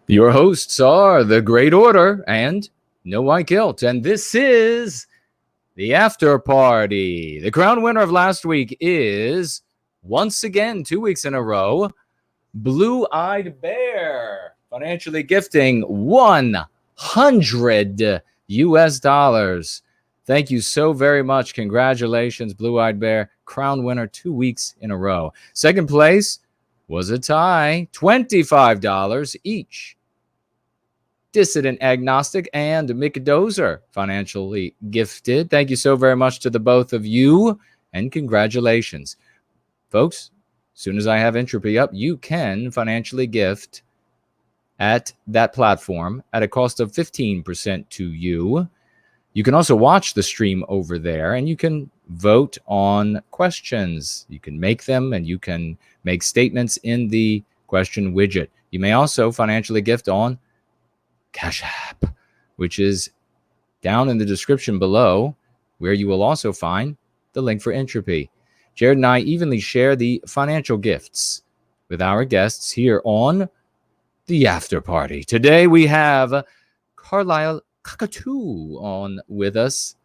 Your hosts are The Great Order and No White Guilt, and this is the After Party. The crown winner of last week is, once again, 2 weeks in a row, Blue-Eyed Bear, financially gifting $100 US. Thank you so very much. Congratulations, Blue-Eyed Bear, crown winner 2 weeks in a row. Second place was a tie, $25 each. Dissident Agnostic and Mick Dozer, financially gifted. Thank you so very much to the both of you, and congratulations. Folks, as soon as I have Entropy up, you can financially gift at that platform at a cost of 15% to you. You can also watch the stream over there, and you can vote on questions. You can make them, and you can make statements in the question widget. You may also financially gift on Cash App, which is down in the description below, where you will also find the link for Entropy. Jared and I evenly share the financial gifts with our guests here on the After Party. Today we have Carlisle Cockatoo on with us.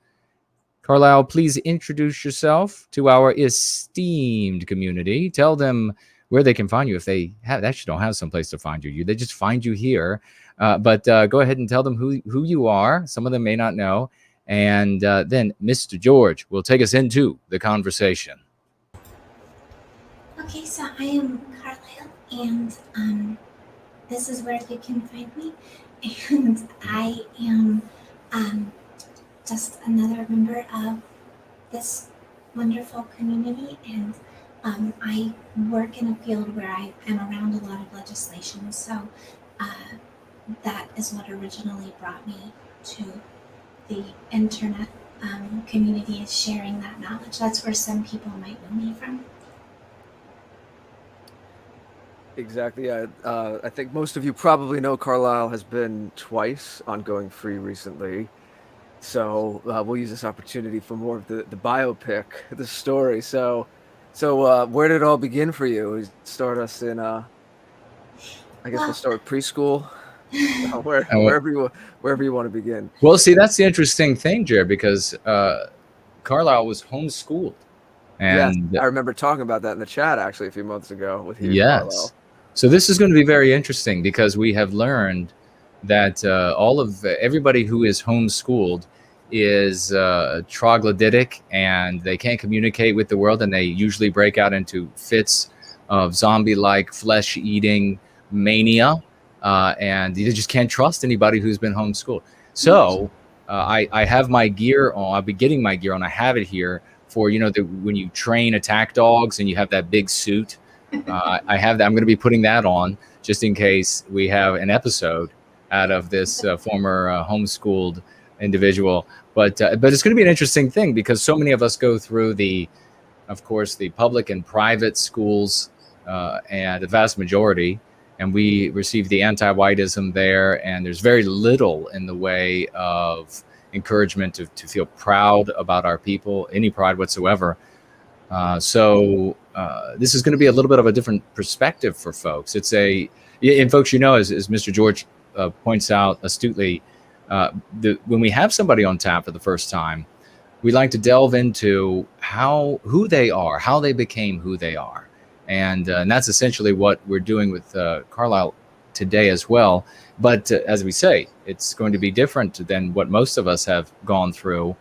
Carlisle, please introduce yourself to our esteemed community. Tell them where they can find you if they actually don't have someplace to find you. They just find you here. But go ahead and tell them who you are. Some of them may not know. And then Mr. George will take us into the conversation. Okay, so I am Carlisle, and this is where you can find me. And I am just another member of this wonderful community, and I work in a field where I am around a lot of legislation. So that is what originally brought me to the internet community, is sharing that knowledge. That's where some people might know me from. Exactly. I think most of you probably know Carlisle has been twice on Going Free recently. So we'll use this opportunity for more of the biopic, the story. So where did it all begin for you? Start us in, I guess we'll start with preschool. Wherever you want to begin. Well, see, that's the interesting thing, Jared, because Carlisle was homeschooled. And yes, I remember talking about that in the chat actually a few months ago with you. Yes. Carlisle. So this is going to be very interesting because we have learned that everybody who is homeschooled is troglodytic, and they can't communicate with the world, and they usually break out into fits of zombie-like flesh-eating mania. And you just can't trust anybody who's been homeschooled. So I have my gear on. I'll be getting my gear on. I have it here for, when you train attack dogs and you have that big suit. I have that. I'm going to be putting that on just in case we have an episode out of this former homeschooled individual. But it's going to be an interesting thing because so many of us go through of course, the public and private schools, and the vast majority. And we receive the Antiwhiteism there, and there's very little in the way of encouragement to feel proud about our people, any pride whatsoever. So this is going to be a little bit of a different perspective for folks. And folks, as Mr. George points out astutely, when we have somebody on tap for the first time, we like to delve into who they are, how they became who they are. And that's essentially what we're doing with Carlisle today as well. But as we say, it's going to be different than what most of us have gone through.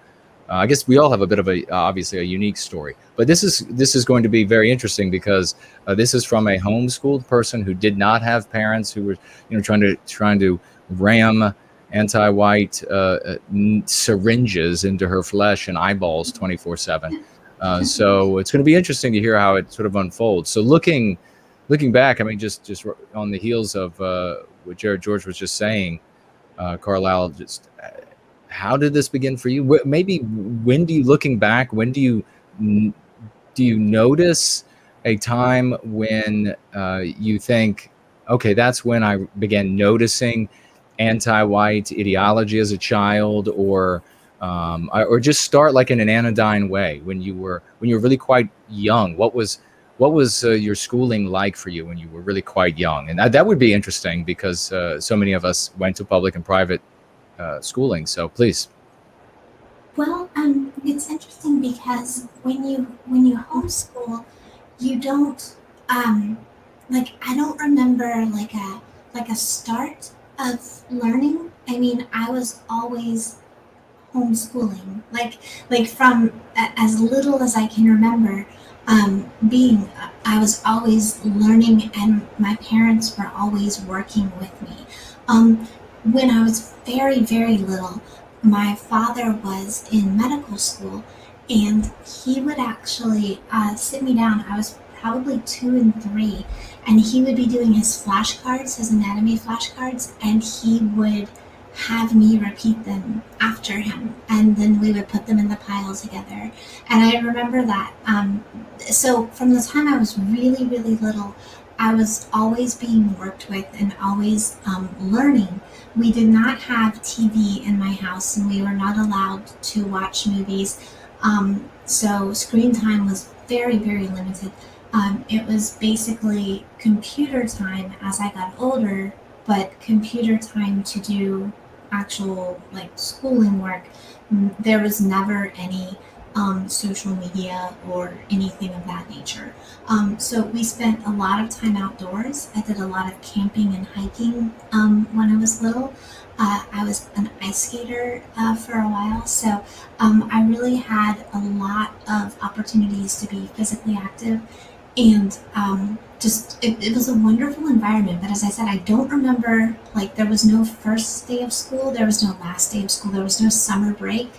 I guess we all have a bit of obviously a unique story. But this is going to be very interesting because this is from a homeschooled person who did not have parents who were trying to ram anti-white syringes into her flesh and eyeballs 24/7. So it's going to be interesting to hear how it sort of unfolds. So looking back, I mean, just on the heels of what Jared George was just saying, Carlisle, just how did this begin for you? Maybe looking back, when do you notice a time when you think, okay, that's when I began noticing anti-white ideology as a child, or just start like in an anodyne way when you were really quite young? What was what was your schooling like for you when you were really quite young? And that would be interesting because so many of us went to public and private schooling. So please. Well, it's interesting because when you homeschool, you don't like I don't remember like a start of learning. I mean, I was always homeschooling, like from as little as I can remember. Being I was always learning, and my parents were always working with me. When I was very, very little, my father was in medical school, and he would actually sit me down. I was probably 2 and 3, and he would be doing his flashcards, his anatomy flashcards, and he would have me repeat them after him, and then we would put them in the pile together. And I remember that. So from the time I was really, really little, I was always being worked with and always learning. We did not have TV in my house, and we were not allowed to watch movies. So screen time was very, very limited. It was basically computer time as I got older, but computer time to do actual like schooling work. There was never any social media or anything of that nature. So we spent a lot of time outdoors. I did a lot of camping and hiking when I was little. I was an ice skater for a while, so I really had a lot of opportunities to be physically active, and just it was a wonderful environment. But as I said, I don't remember, like, there was no first day of school, there was no last day of school, there was no summer break,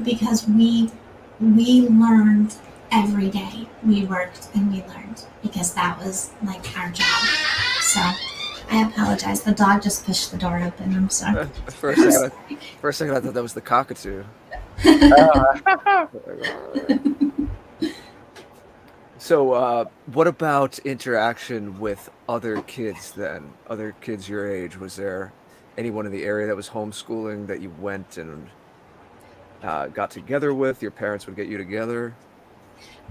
because we learned every day. We worked and we learned because that was like our job. So I apologize. The dog just pushed the door open. I'm sorry. For a second, I thought that was the Cockatoo. So what about interaction with other kids then? Other kids your age? Was there anyone in the area that was homeschooling that you went and got together with? Your parents would get you together?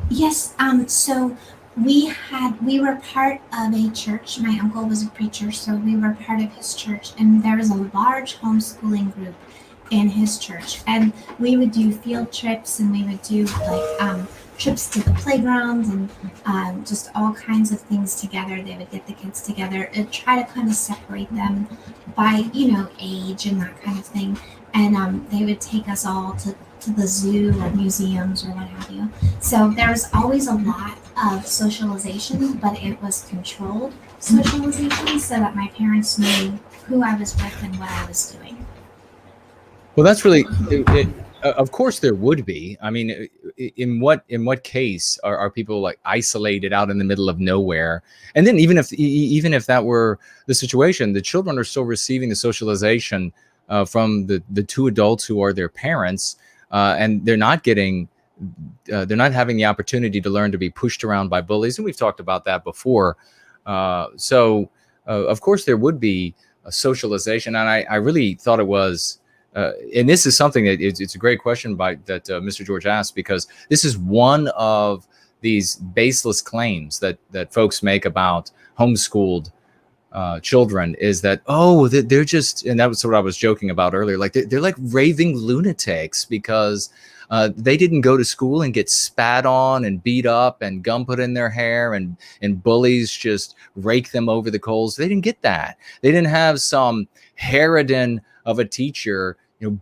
Yes. So we were part of a church. My uncle was a preacher, so we were part of his church, and there was a large homeschooling group in his church, and we would do field trips, and we would do like trips to the playgrounds, and just all kinds of things together. They would get the kids together and try to kind of separate them by age and that kind of thing, and they would take us all to the zoo or museums or what have you. So there was always a lot of socialization, but it was controlled socialization so that my parents knew who I was with and what I was doing. Well, that's really, of course there would be. I mean, in what case are people like isolated out in the middle of nowhere? And then even if that were the situation, the children are still receiving the socialization from the two adults who are their parents. And they're not having the opportunity to learn to be pushed around by bullies. And we've talked about that before. So of course there would be a socialization. And I really thought it was, and this is something that it's a great question that Mr. George asked, because this is one of these baseless claims that folks make about homeschooled children, is that, they're just, and that was what I was joking about earlier, like they're like raving lunatics because they didn't go to school and get spat on and beat up and gum put in their hair and bullies just rake them over the coals. They didn't get that. They didn't have some harridan of a teacher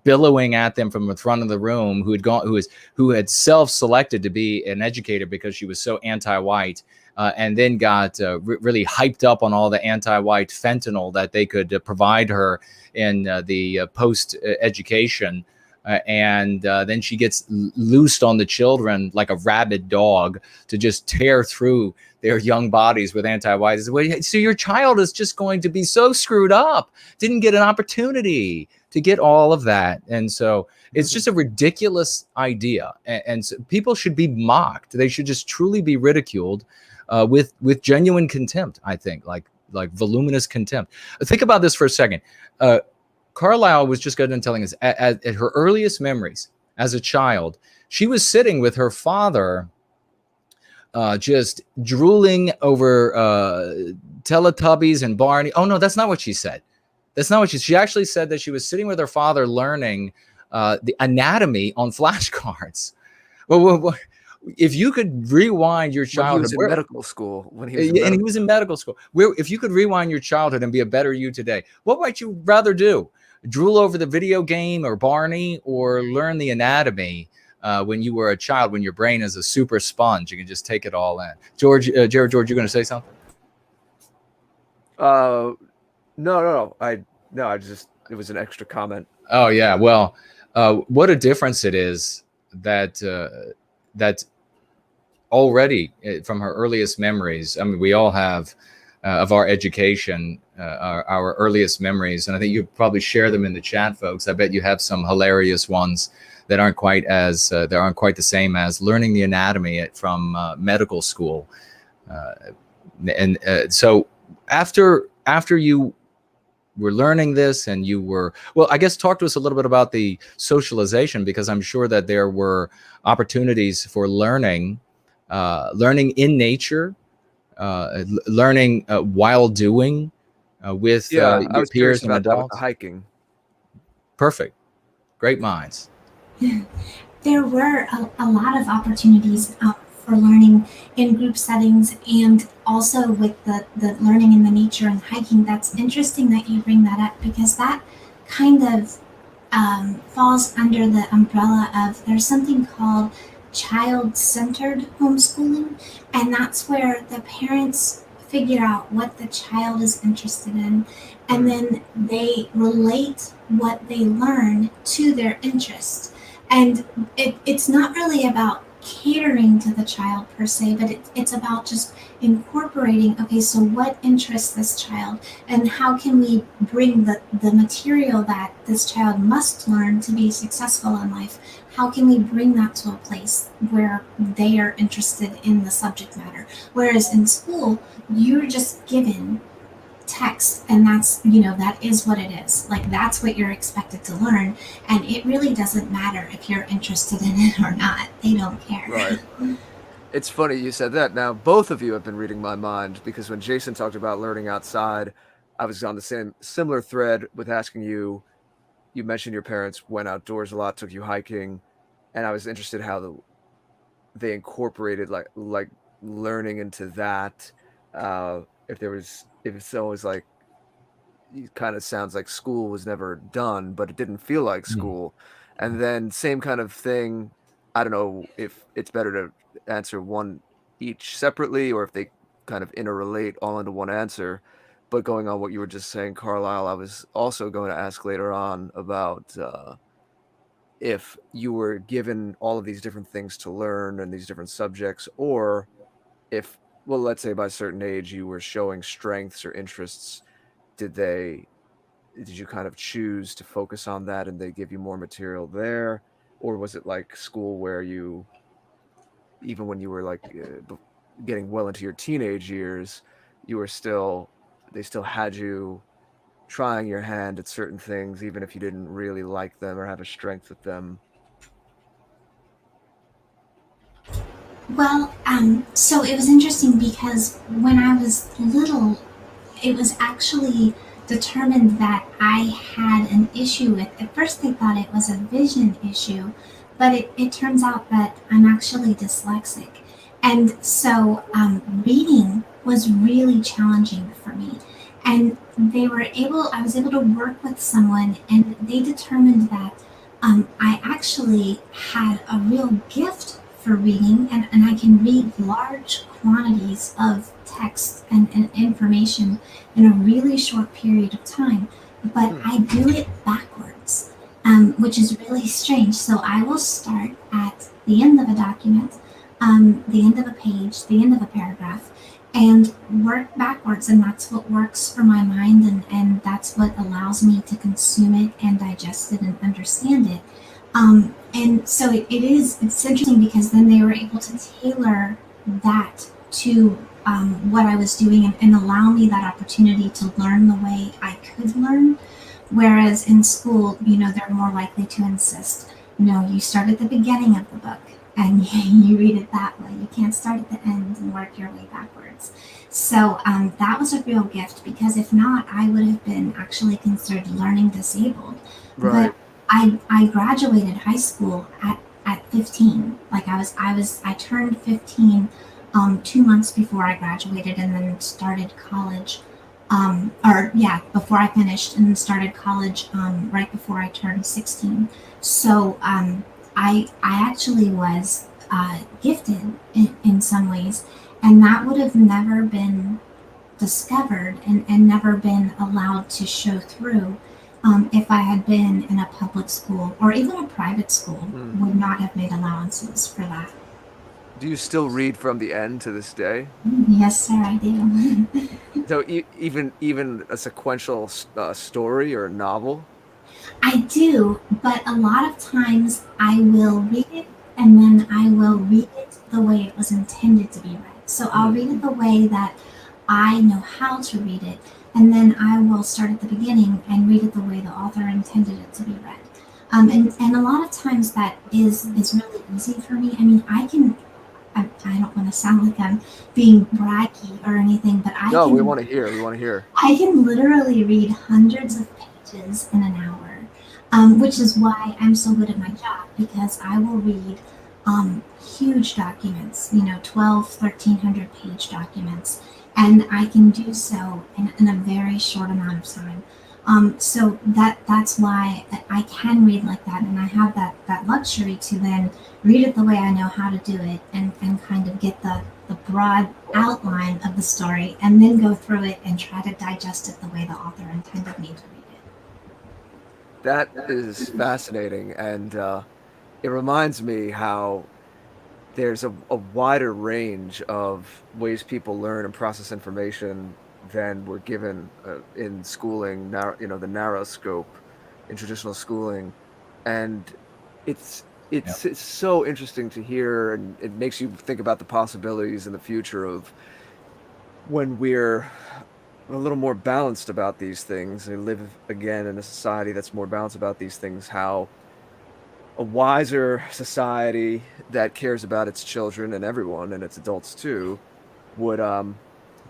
billowing at them from the front of the room who had self-selected to be an educator because she was so anti-white. And then got really hyped up on all the anti-white fentanyl that they could provide her in the post-education. And then she gets loosed on the children like a rabid dog to just tear through their young bodies with anti-white. So your child is just going to be so screwed up, didn't get an opportunity to get all of that. And so it's just a ridiculous idea. And so people should be mocked. They should just truly be ridiculed. With genuine contempt, I think, like voluminous contempt. Think about this for a second. Carlisle was just good in telling us at her earliest memories as a child, she was sitting with her father just drooling over Teletubbies and Barney. Oh no, that's not what she said. That's not what she actually said, that she was sitting with her father learning the anatomy on flashcards. Well, if you could rewind your childhood, when he was in medical school, and he was in medical school, if you could rewind your childhood and be a better you today, what might you rather do? Drool over the video game or Barney, or learn the anatomy when you were a child, when your brain is a super sponge, you can just take it all in. George, you're going to say something? No. I just, it was an extra comment. Oh yeah. Well, what a difference it is that that already from her earliest memories. I mean, we all have of our education, our earliest memories, and I think you probably share them in the chat, folks. I bet you have some hilarious ones that aren't quite the same as learning the anatomy from medical school. So after you were learning this, and you were, well, I guess talk to us a little bit about the socialization, because I'm sure that there were opportunities for learning in nature, learning while doing with I your was peers and about that with adults. the hiking. Perfect. Great minds. There were a lot of opportunities for learning in group settings, and also with the learning in the nature and hiking. That's interesting that you bring that up, because that kind of falls under the umbrella of, there's something called child-centered homeschooling, and that's where the parents figure out what the child is interested in, and then they relate what they learn to their interest. And it's not really about catering to the child per se, but it's about just incorporating, okay, so what interests this child, and how can we bring the material that this child must learn to be successful in life, how can we bring that to a place where they are interested in the subject matter? Whereas in school, you're just given text, and that's, that is what it is. Like, that's what you're expected to learn, and it really doesn't matter if you're interested in it or not. They don't care. Right. It's funny you said that. Now, both of you have been reading my mind, because when Jason talked about learning outside, I was on the similar thread with asking you. You mentioned your parents went outdoors a lot, took you hiking, and I was interested how they incorporated like learning into that. If it's always like, it kind of sounds like school was never done, but it didn't feel like school. And then same kind of thing. I don't know if it's better to answer one each separately, or if they kind of interrelate all into one answer. But going on what you were just saying, Carlisle, I was also going to ask later on about if you were given all of these different things to learn and these different subjects, or if, well, let's say by a certain age you were showing strengths or interests, did you kind of choose to focus on that and they give you more material there? Or was it like school where you, even when you were like getting well into your teenage years, they still had you trying your hand at certain things, even if you didn't really like them or have a strength with them? Well, so it was interesting, because when I was little, it was actually determined that I had an issue with. At first, they thought it was a vision issue, but it turns out that I'm actually dyslexic. And so reading was really challenging for me. And I was able to work with someone, and they determined that I actually had a real gift for reading, and I can read large quantities of text and information in a really short period of time, but I do it backwards, which is really strange. So I will start at the end of a document, the end of a page, the end of a paragraph, and work backwards, and that's what works for my mind, and that's what allows me to consume it and digest it and understand it. And so it's interesting, because then they were able to tailor that to what I was doing, and allow me that opportunity to learn the way I could learn. Whereas in school, they're more likely to insist, no, you start at the beginning of the book, and you read it that way. You can't start at the end and work your way backwards. So that was a real gift, because if not, I would have been actually considered learning disabled. Right. But I graduated high school at 15. Like I turned 15 2 months before I graduated, and then started college. Before I finished, and then started college right before I turned 16. So I actually was gifted in some ways, and that would have never been discovered and never been allowed to show through if I had been in a public school, or even a private school would not have made allowances for that. Do you still read from the end to this day? Yes, sir, I do. So even a sequential story or a novel? I do, but a lot of times I will read it, and then I will read it the way it was intended to be read. So I'll read it the way that I know how to read it, and then I will start at the beginning and read it the way the author intended it to be read. And a lot of times that is really easy for me. I mean, I don't want to sound like I'm being braggy or anything, but we want to hear. I can literally read hundreds of pages in an hour, which is why I'm so good at my job, because I will read huge documents, 1,300 page documents, and I can do so in a very short amount of time. So that's why I can read like that, and I have that luxury to then read it the way I know how to do it, and kind of get the broad outline of the story, and then go through it and try to digest it the way the author intended me to read it. That is fascinating, and it reminds me how there's a wider range of ways people learn and process information than we're given in schooling, the narrow scope in traditional schooling. And it's so interesting to hear, and it makes you think about the possibilities in the future of when we're a little more balanced about these things, and live again in a society that's more balanced about these things, how a wiser society that cares about its children and everyone, and its adults too, would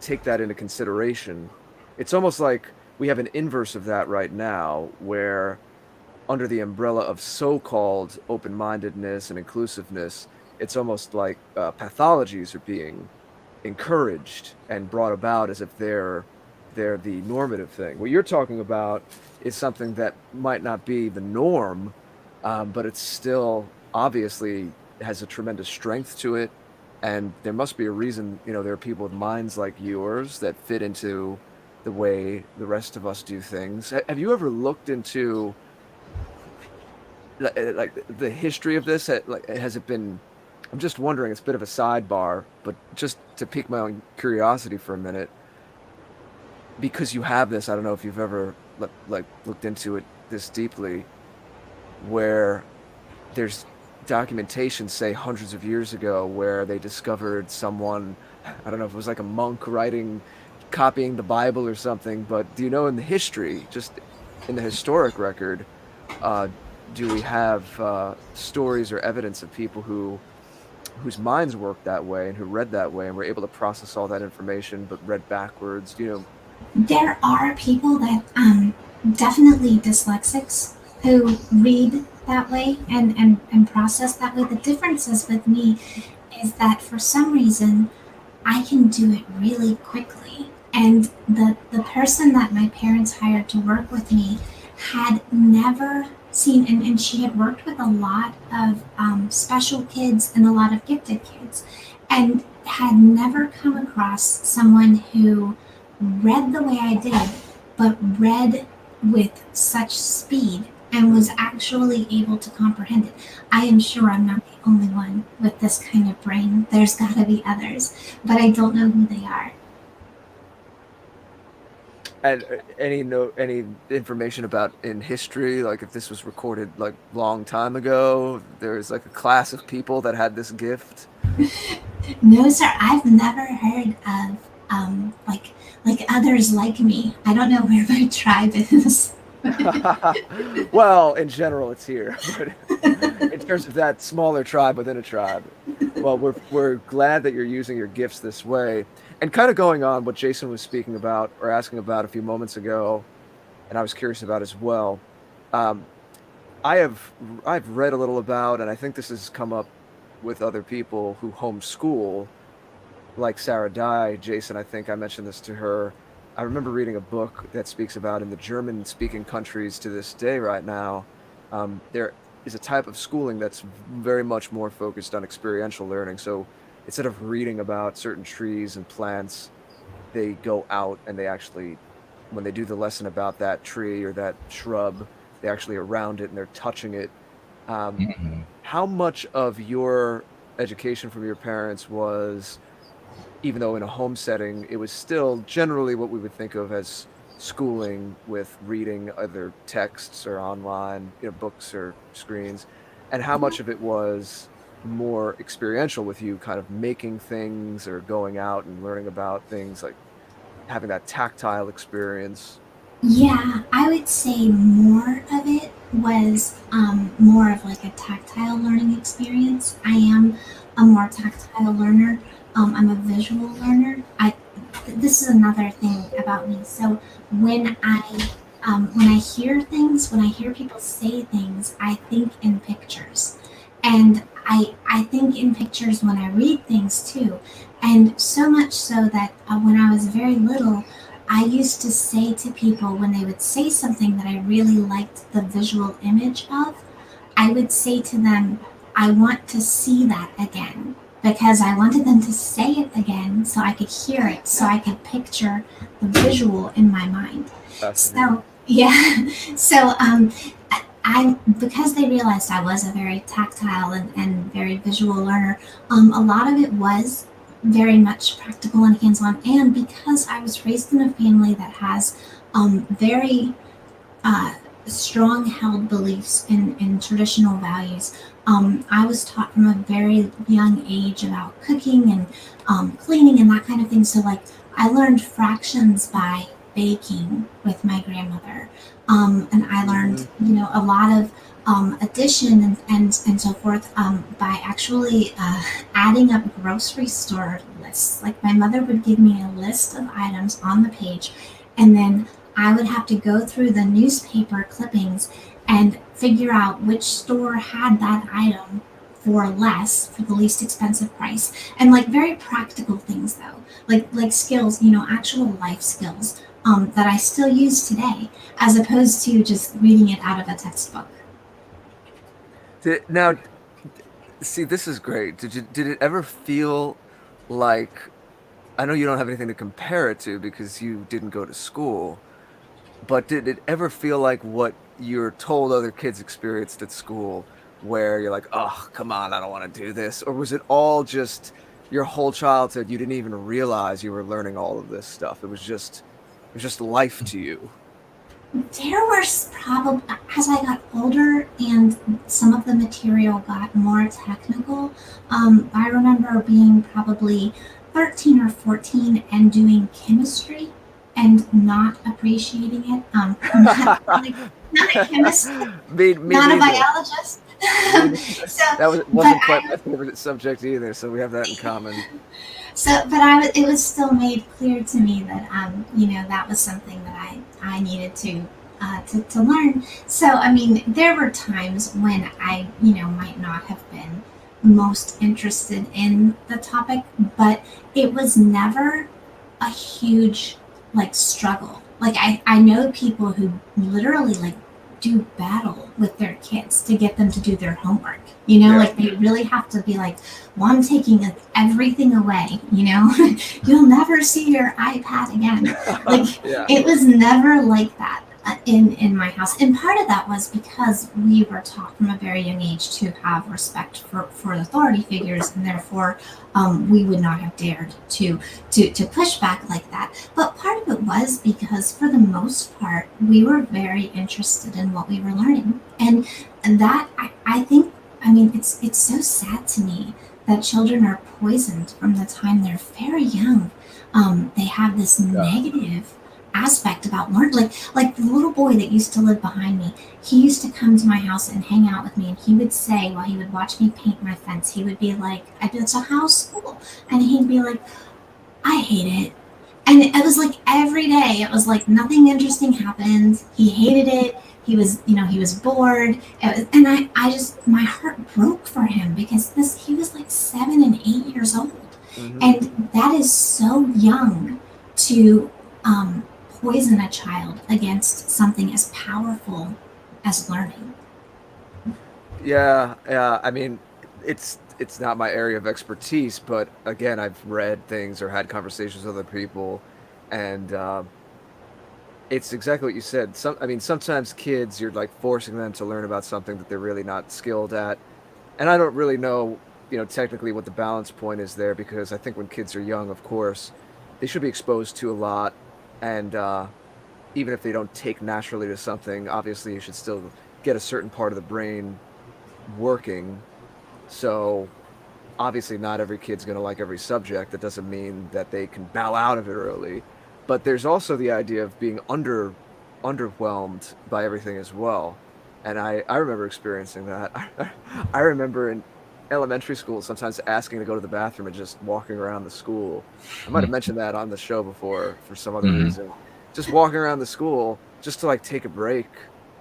take that into consideration. It's almost like we have an inverse of that right now, where under the umbrella of so-called open-mindedness and inclusiveness, it's almost like pathologies are being encouraged and brought about as if they're the normative thing. What you're talking about is something that might not be the norm, but it's still obviously has a tremendous strength to it. And there must be a reason, there are people with minds like yours that fit into the way the rest of us do things. Have you ever looked into like the history of this? Has it been, I'm just wondering, it's a bit of a sidebar, but just to pique my own curiosity for a minute, because you have this, I don't know if you've ever looked into it this deeply, where there's documentation, say hundreds of years ago, where they discovered someone, I don't know if it was like a monk copying the Bible or something, but do you know in the history, just in the historic record, do we have stories or evidence of people whose minds worked that way and who read that way and were able to process all that information but read backwards? Do you know? There are people that definitely dyslexics who read that way and process that way. The difference is with me is that for some reason I can do it really quickly. And the person that my parents hired to work with me had never seen, and she had worked with a lot of special kids and a lot of gifted kids, and had never come across someone who read the way I did, but read with such speed and was actually able to comprehend it. I am sure I'm not the only one with this kind of brain. There's got to be others, but I don't know who they are. And any information about in history, like if this was recorded like long time ago, there's like a class of people that had this gift? No, sir. I've never heard of like others like me. I don't know where my tribe is. Well, in general, it's here. in terms of that smaller tribe within a tribe. Well, we're glad that you're using your gifts this way. And kind of going on what Jason was speaking about or asking about a few moments ago, and I was curious about as well. Um, I've read a little about, and I think this has come up with other people who homeschool, like Sarah Dye. Jason, I think I mentioned this to her. I remember reading a book that speaks about in the German-speaking countries to this day right now, there is a type of schooling that's very much more focused on experiential learning. So instead of reading about certain trees and plants, they go out and they actually, when they do the lesson about that tree or that shrub, they actually around it and they're touching it. Mhm. How much of your education from your parents was, even though in a home setting, it was still generally what we would think of as schooling with reading other texts or online, books or screens, and how much of it was more experiential with you kind of making things or going out and learning about things, like having that tactile experience? Yeah, I would say more of it was more of like a tactile learning experience. I am a more tactile learner. I'm a visual learner. This is another thing about me. So when I hear things, when I hear people say things, I think in pictures, and I think in pictures when I read things too, and so much so that when I was very little, I used to say to people when they would say something that I really liked the visual image of, I would say to them, I want to see that again, because I wanted them to say it again so I could hear it, so I could picture the visual in my mind. Fascinating. So, yeah, so I because they realized I was a very tactile and very visual learner, a lot of it was very much practical and hands-on, and because I was raised in a family that has very uh, strong held beliefs in traditional values. I was taught from a very young age about cooking and cleaning and that kind of thing. So, like, I learned fractions by baking with my grandmother, and I learned, a lot of addition and so forth by actually adding up grocery store lists. Like, my mother would give me a list of items on the page, and then I would have to go through the newspaper clippings and figure out which store had that item for less, for the least expensive price. And like very practical things though, like skills, actual life skills that I still use today, as opposed to just reading it out of a textbook. Now, see, this is great. Did it ever feel like, I know you don't have anything to compare it to because you didn't go to school, but did it ever feel like what you're told other kids experienced at school, where you're like, oh, come on, I don't want to do this? Or was it all just your whole childhood, you didn't even realize you were learning all of this stuff? It was just life to you. There were probably, as I got older and some of the material got more technical, I remember being probably 13 or 14 and doing chemistry and not appreciating it. Not a chemist, Me not a neither. biologist. so, That but wasn't quite my favorite subject either, so we have that in common. it was still made clear to me that that was something that I needed to learn. So I mean, there were times when I might not have been most interested in the topic, but it was never a huge like struggle. Like I know people who literally like do battle with their kids to get them to do their homework. Yeah. Like they really have to be like, well, I'm taking everything away, you'll never see your iPad again. Like Yeah. it was never like that in my house. And part of that was because we were taught from a very young age to have respect for authority figures, and therefore we would not have dared to push back like that. But part of it was because for the most part, we were very interested in what we were learning. And that I think, I mean, it's so sad to me that children are poisoned from the time they're very young. They have this negative aspect about learning. Like the little boy that used to live behind me, he used to come to my house and hang out with me, and he would say, while he would watch me paint my fence, he would be like, I'd be like, so how's school? And he'd be like, I hate it. And it was like every day, it was like nothing interesting happened. He hated it. He was, he was bored. And I just, my heart broke for him because he was like 7 and 8 years old. Mhm. And that is so young to poison a child against something as powerful as learning. Yeah, I mean, it's not my area of expertise, but again, I've read things or had conversations with other people, and it's exactly what you said. Sometimes kids, you're like forcing them to learn about something that they're really not skilled at, and I don't really know, technically what the balance point is there, because I think when kids are young, of course, they should be exposed to a lot, and even if they don't take naturally to something, obviously you should still get a certain part of the brain working. So obviously not every kid's going to like every subject. That doesn't mean that they can bow out of it early, but there's also the idea of being underwhelmed by everything as well. And I remember experiencing that. I remember in elementary school sometimes asking to go to the bathroom and just walking around the school. I might have mentioned that on the show before for some other reason. Just walking around the school just to like take a break.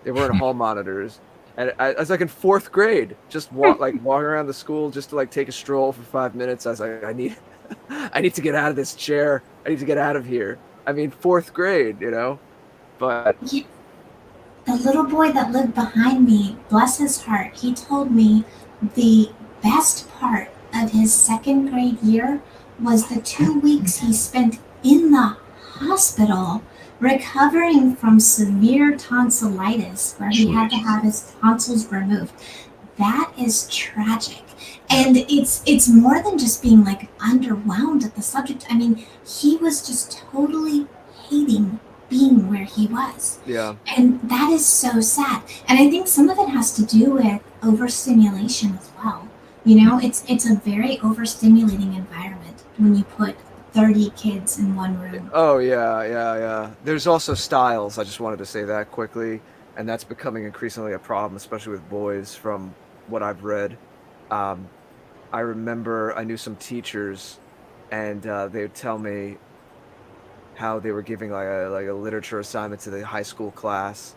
They weren't hall monitors. And I was like in 4th grade, just walking around the school just to like take a stroll for 5 minutes. I was like, I need to get out of this chair. I need to get out of here. I mean, 4th grade, but Yeah. The little boy that lived behind me, bless his heart, he told me the best part of his 2nd grade year was the 2 weeks he spent in the hospital recovering from severe tonsillitis, where he had to have his tonsils removed. That is tragic. And it's more than just being like underwhelmed at the subject. I mean, he was just totally hating being where he was. yeah. And that is so sad. And I think some of it has to do with overstimulation as well. It's a very overstimulating environment when you put 30 kids in one room. Oh, yeah. There's also styles. I just wanted to say that quickly. And that's becoming increasingly a problem, especially with boys, from what I've read. I remember I knew some teachers, and they would tell me how they were giving like a literature assignment to the high school class,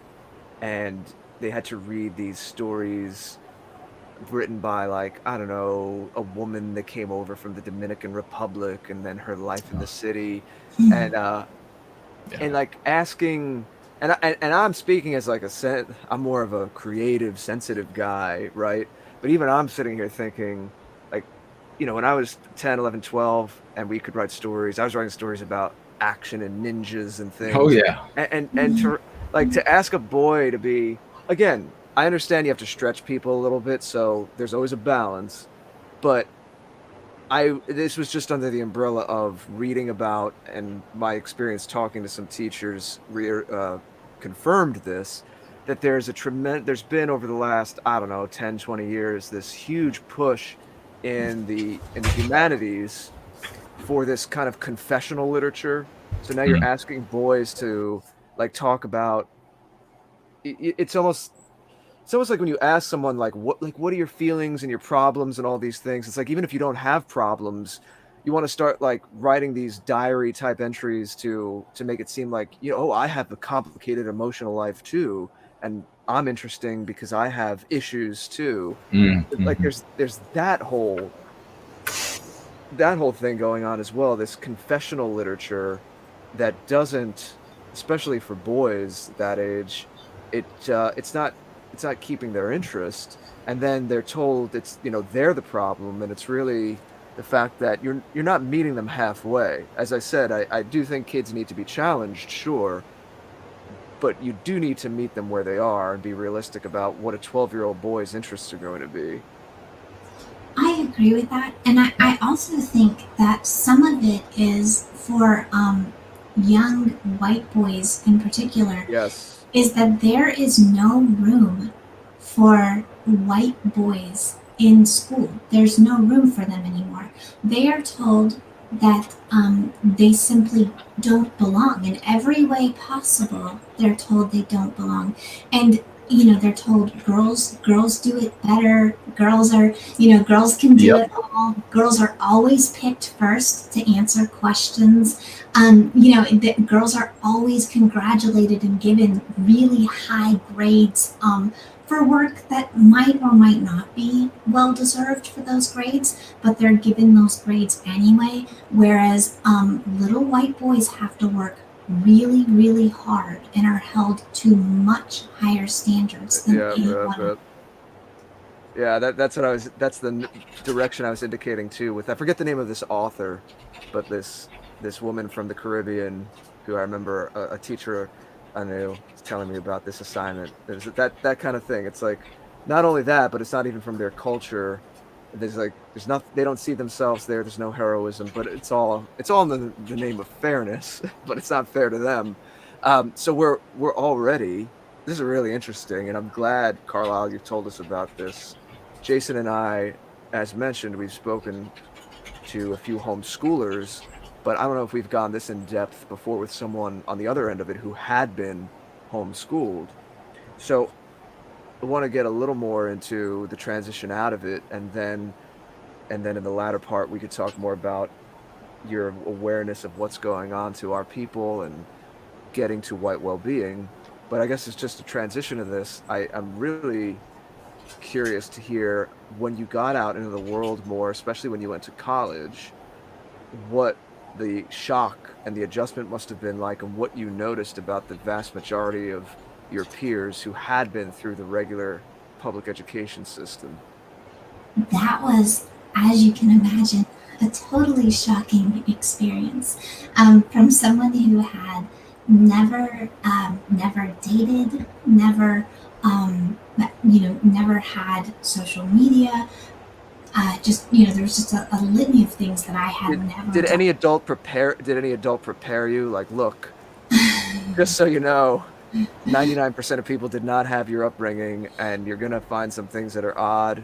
and they had to read these stories written by, like, I don't know, a woman that came over from the Dominican Republic, and then her life in the city, and like asking, and I'm speaking as like I'm more of a creative, sensitive guy, right? But even I'm sitting here thinking, like, when I was 10, 11, 12, and we could write stories, I was writing stories about action and ninjas and things. Oh yeah. And to ask a boy to be, again, I understand you have to stretch people a little bit, so there's always a balance, but this was just under the umbrella of reading about, and my experience talking to some teachers confirmed this, that there's been over the last, I don't know, 10, 20 years, this huge push in the humanities for this kind of confessional literature. So now you're asking boys to like talk about, it's almost like when you ask someone like what are your feelings and your problems and all these things, it's like, even if you don't have problems, you want to start like writing these diary type entries to make it seem like, I have a complicated emotional life too, and I'm interesting because I have issues too. Like there's that whole thing going on as well, this confessional literature that doesn't, especially for boys that age, it's not keeping their interest, and then they're told it's, they're the problem, and it's really the fact that you're not meeting them halfway. As I said, I do think kids need to be challenged, sure, but you do need to meet them where they are and be realistic about what a 12-year-old boy's interests are going to be. I agree with that, and I also think that some of it is for young white boys in particular. Yes. Is that there is no room for white boys in school. There's no room for them anymore. They are told that they simply don't belong in every way possible. They're told they don't belong, and they're told girls do it better. Girls are girls can do Yep. it all. Girls are always picked first to answer questions. Girls are always congratulated and given really high grades for work that might or might not be well deserved for those grades, but they're given those grades anyway. Whereas little white boys have to work really, really hard and are held to much higher standards than anyone else. Yeah, that's the direction I was indicating too. With, I forget the name of this author, but this woman from the Caribbean, who I remember a teacher I knew was telling me about this assignment. There's that kind of thing. It's like not only that, but it's not even from their culture. There's nothing. They don't see themselves there. There's no heroism, but it's all in the name of fairness. But it's not fair to them. So we're already. This is really interesting, and I'm glad, Carlisle, you've told us about this. Jason and I, as mentioned, we've spoken to a few homeschoolers, but I don't know if we've gone this in depth before with someone on the other end of it who had been homeschooled. So I want to get a little more into the transition out of it, and then in the latter part, we could talk more about your awareness of what's going on to our people and getting to white well-being. But I guess it's just a transition of this. I'm really curious to hear, when you got out into the world more, especially when you went to college, what the shock and the adjustment must have been like, and what you noticed about the vast majority of your peers who had been through the regular public education system. That was, as you can imagine, a totally shocking experience from someone who had never dated, never never had social media. There was just a litany of things that I had never. Did any adult prepare you? Like, look, just so you know, 99% of people did not have your upbringing, and you're gonna find some things that are odd.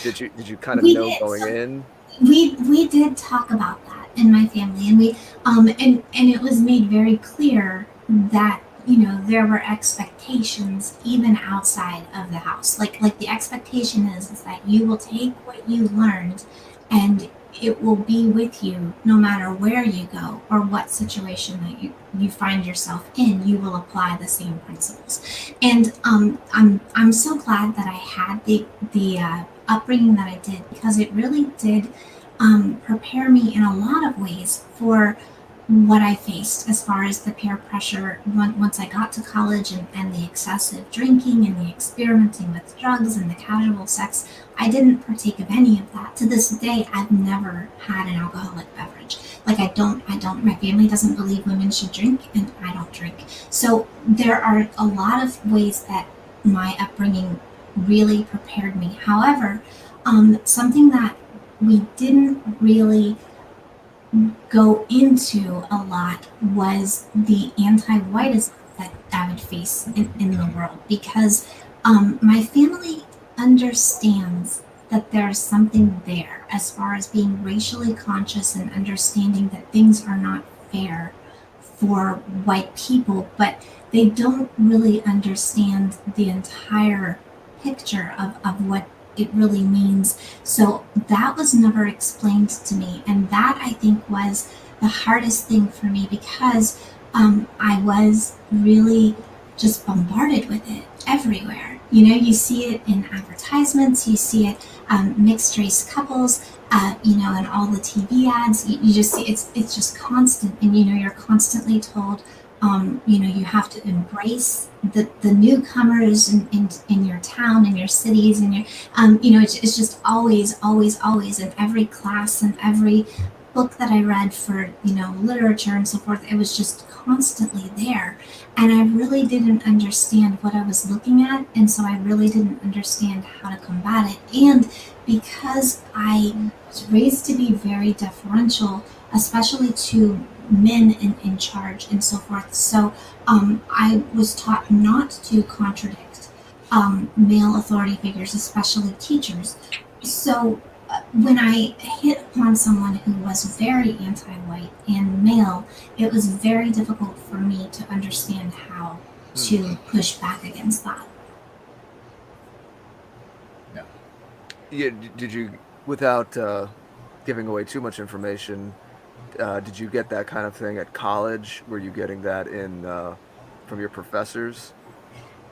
Did you kind of know going in? We did talk about that in my family, and we and it was made very clear that there were expectations even outside of the house. Like the expectation is that you will take what you learned and it will be with you no matter where you go or what situation that you find yourself in. You will apply the same principles. And I'm so glad that I had the upbringing that I did, because it really did prepare me in a lot of ways for what I faced as far as the peer pressure once I got to college, and the excessive drinking and the experimenting with drugs and the casual sex. I didn't partake of any of that. To this day, I've never had an alcoholic beverage. Like I don't, my family doesn't believe women should drink, and I don't drink. So there are a lot of ways that my upbringing really prepared me. However, something that we didn't really go into a lot was the anti-Whiteism that I would face in the world, because my family understands that there's something there as far as being racially conscious and understanding that things are not fair for white people, but they don't really understand the entire picture of what it really means. So that was never explained to me, and that, I think, was the hardest thing for me, because I was really just bombarded with it everywhere. You see it in advertisements, you see it mixed race couples, and all the TV ads. You just see it's just constant, and you're constantly told you have to embrace the newcomers in your town, in your cities, and it's just always in every class and every book that I read for literature and so forth. It was just constantly there, and I really didn't understand what I was looking at, and so I really didn't understand how to combat it. And because I was raised to be very deferential, especially to men in charge and so forth. So I was taught not to contradict male authority figures, especially teachers. So when I hit upon someone who was very anti-white and male, it was very difficult for me to understand how to push back against that. Yeah, did you, without giving away too much information, did you get that kind of thing at college? Were you getting that in from your professors?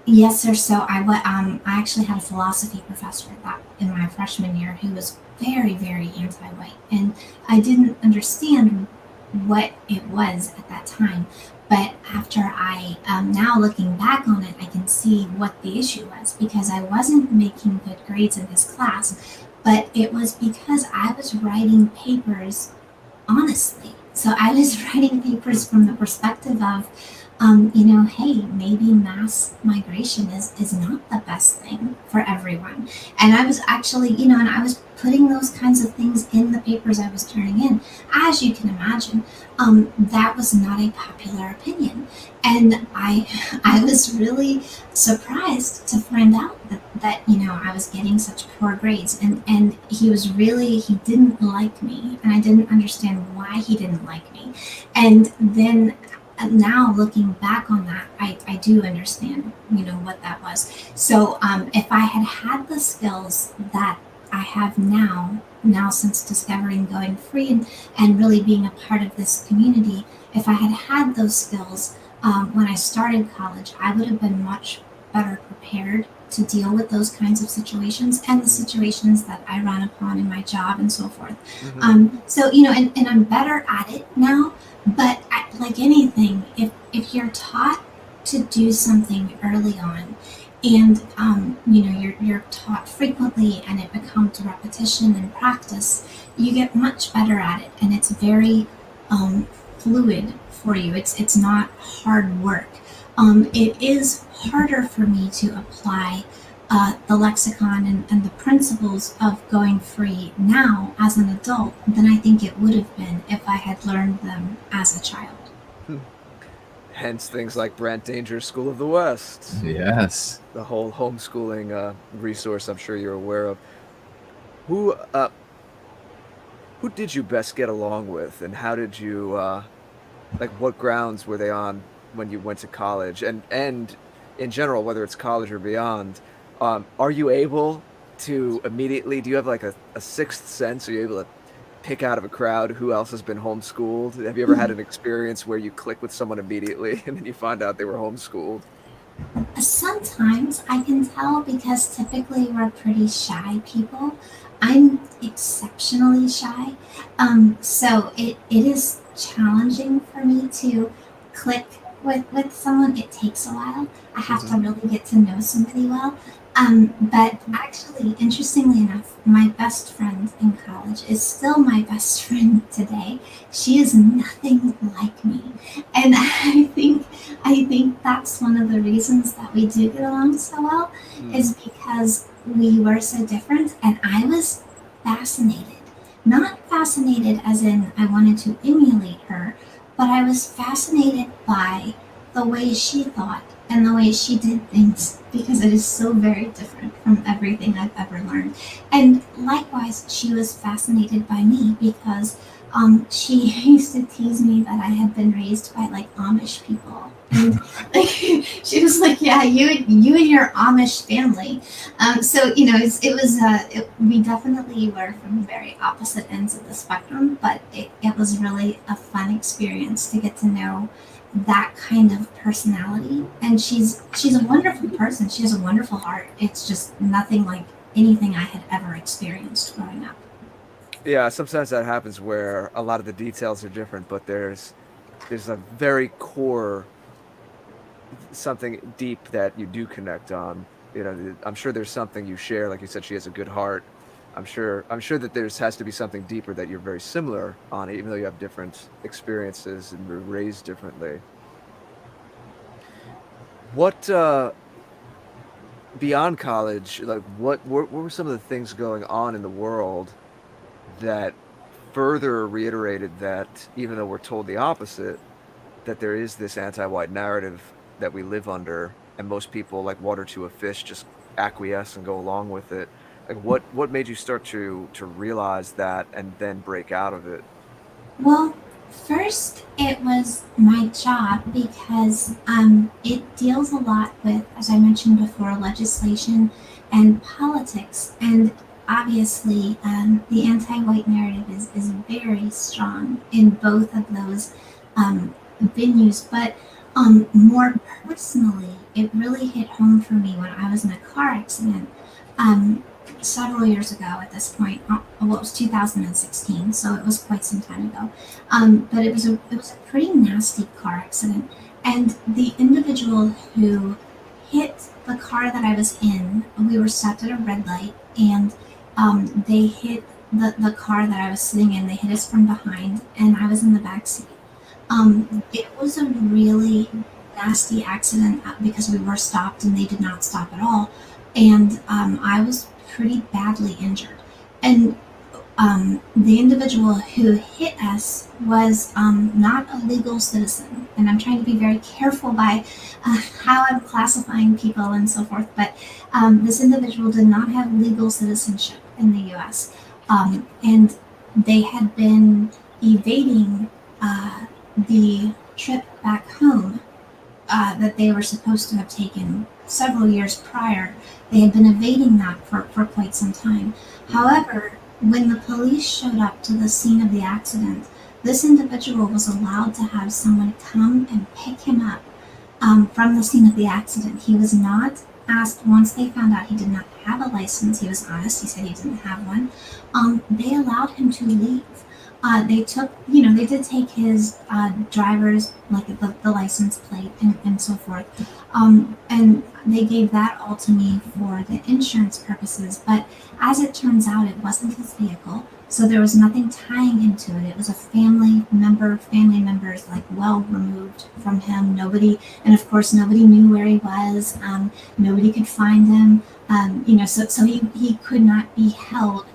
Yes, sir. So I actually had a philosophy professor that in my freshman year who was very, very anti-white, and I didn't understand what it was at that time. But after now looking back on it, I can see what the issue was because I wasn't making good grades in his class, but it was because I was writing papers honestly. So I was writing papers from the perspective of, hey, maybe mass migration is not the best thing for everyone. And I was actually, and I was putting those kinds of things in the papers I was turning in. As you can imagine, that was not a popular opinion. And I was really surprised to find out that I was getting such poor grades, and he didn't like me, and I didn't understand why he didn't like me. And then now looking back on that, I do understand what that was. So if I had the skills that I have now since discovering going free and really being a part of this community, if I had those skills when I started college, I would have been much better prepared to deal with those kinds of situations and the situations that I run upon in my job and so forth. So, and I'm better at it now, but like anything, if you're taught to do something early on, and you're taught frequently, and it becomes repetition and practice, you get much better at it, and it's very fluid for you. It's not hard work. It is harder for me to apply the lexicon and the principles of going free now as an adult than I think it would have been if I had learned them as a child. Hence things like Brant Danger's School of the West. Yes. The whole homeschooling resource I'm sure you're aware of. Who did you best get along with, and how did you what grounds were they on when you went to college, and in general, whether it's college or beyond, are you able to immediately, do you have like a sixth sense? Are you able to pick out of a crowd who else has been homeschooled? Have you ever had an experience where you click with someone immediately and then you find out they were homeschooled? Sometimes I can tell because typically we're pretty shy people. I'm exceptionally shy. So it is challenging for me to click with someone. It takes a while. I have to really get to know somebody well. But actually, interestingly enough, my best friend in college is still my best friend today. She is nothing like me. And I think that's one of the reasons that we do get along so well, is because we were so different, and I was fascinated. Not fascinated as in I wanted to emulate her, but I was fascinated by the way she thought and the way she did things, because it is so very different from everything I've ever learned. And likewise, she was fascinated by me because she used to tease me that I had been raised by like Amish people. And like, she was like, "Yeah, you and your Amish family." So we definitely were from very opposite ends of the spectrum, but it was really a fun experience to get to know that kind of personality. And she's a wonderful person. She has a wonderful heart. It's just nothing like anything I had ever experienced growing up. Yeah, sometimes that happens where a lot of the details are different, but there's a very core, something deep that you do connect on. I'm sure there's something you share. Like you said, she has a good heart. I'm sure that has to be something deeper that you're very similar on, even though you have different experiences and were raised differently. What beyond college, like what were some of the things going on in the world that further reiterated that, even though we're told the opposite, that there is this anti-white narrative that we live under, and most people, like water to a fish, just acquiesce and go along with it? Like what made you start to realize that and then break out of it? Well, first it was my job because it deals a lot with, as I mentioned before, legislation and politics. And obviously, the anti-white narrative is very strong in both of those venues. But more personally, it really hit home for me when I was in a car accident. Um, Several years ago at this point. Well, it was 2016, so it was quite some time ago. But it was a pretty nasty car accident, and the individual who hit the car that I was in, we were stopped at a red light, and they hit the car that I was sitting in. They hit us from behind, and I was in the back seat. It was a really nasty accident because we were stopped and they did not stop at all, and I was pretty badly injured. And the individual who hit us was not a legal citizen. And I'm trying to be very careful by how I'm classifying people and so forth. But this individual did not have legal citizenship in the US. And they had been evading the trip back home that they were supposed to have taken several years prior. They had been evading that for quite some time. However, when the police showed up to the scene of the accident, this individual was allowed to have someone come and pick him up from the scene of the accident. He was not asked, once they found out he did not have a license, he was honest, he said he didn't have one, they allowed him to leave. They took, they did take his driver's, like the license plate and so forth. And they gave that all to me for the insurance purposes. But as it turns out, it wasn't his vehicle. So there was nothing tying him to it. It was a family members, like, well removed from him. Nobody, and of course, nobody knew where he was. Nobody could find him. So he could not be held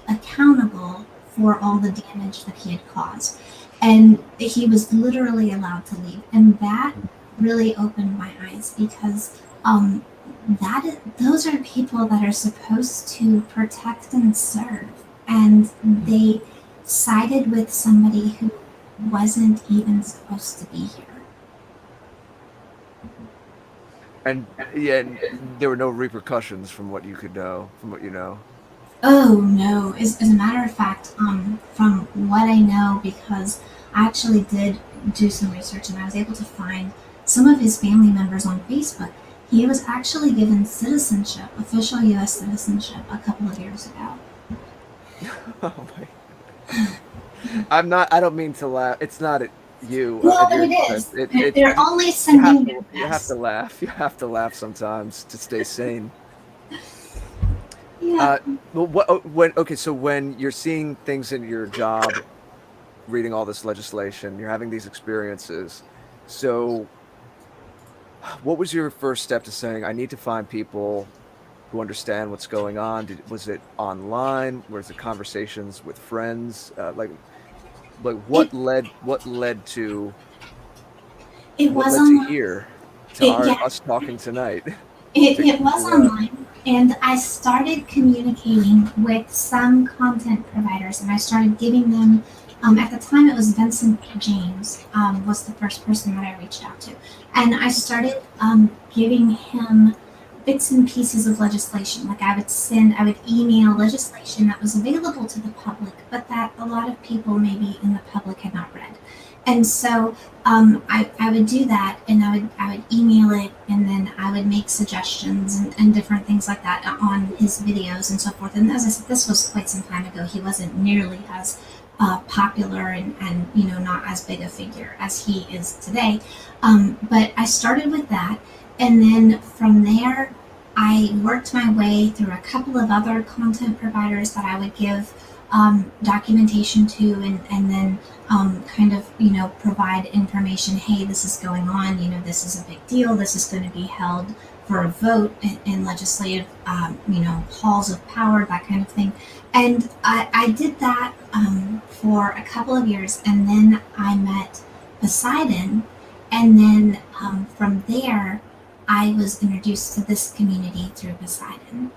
accountable for all the damage that he had caused. And he was literally allowed to leave. And that really opened my eyes because those are people that are supposed to protect and serve. And they sided with somebody who wasn't even supposed to be here. And yeah, there were no repercussions from what you could know, from what you know. Oh no! As a matter of fact, from what I know, because I actually did do some research and I was able to find some of his family members on Facebook. He was actually given citizenship, official U.S. citizenship, a couple of years ago. Oh my! I don't mean to laugh. It's not at you. Well, but it is. They're only sending their best. You have to laugh. You have to laugh sometimes to stay sane. Yeah. So when you're seeing things in your job, reading all this legislation, you're having these experiences. So what was your first step to saying, I need to find people who understand what's going on? Was it online? Was it conversations with friends? What led to here to us talking tonight? It was online, and I started communicating with some content providers, and I started giving them, at the time it was Vincent James, was the first person that I reached out to. And I started giving him bits and pieces of legislation. Like I would email legislation that was available to the public, but that a lot of people maybe in the public had not read. And so I would do that, and I would email it, and then I would make suggestions and different things like that on his videos and so forth. And as I said, this was quite some time ago. He wasn't nearly as popular and not as big a figure as he is today. But I started with that, and then from there, I worked my way through a couple of other content providers that I would give documentation to, and then provide information. Hey, this is going on. This is a big deal. This is going to be held for a vote in legislative, halls of power, that kind of thing. And I did that for a couple of years, and then I met Poseidon, and then from there, I was introduced to this community through Poseidon.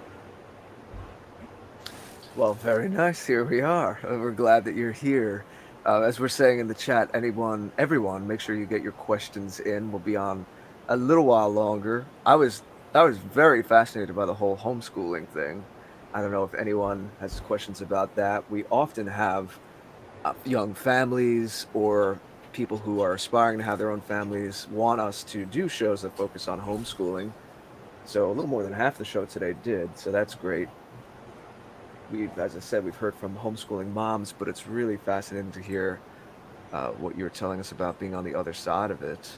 Well, very nice. Here we are. We're glad that you're here. As we're saying in the chat, everyone, make sure you get your questions in. We'll be on a little while longer. I was very fascinated by the whole homeschooling thing. I don't know if anyone has questions about that. We often have young families or people who are aspiring to have their own families want us to do shows that focus on homeschooling. So a little more than half the show today did. So that's great. As I said, we've heard from homeschooling moms, but it's really fascinating to hear what you're telling us about being on the other side of it.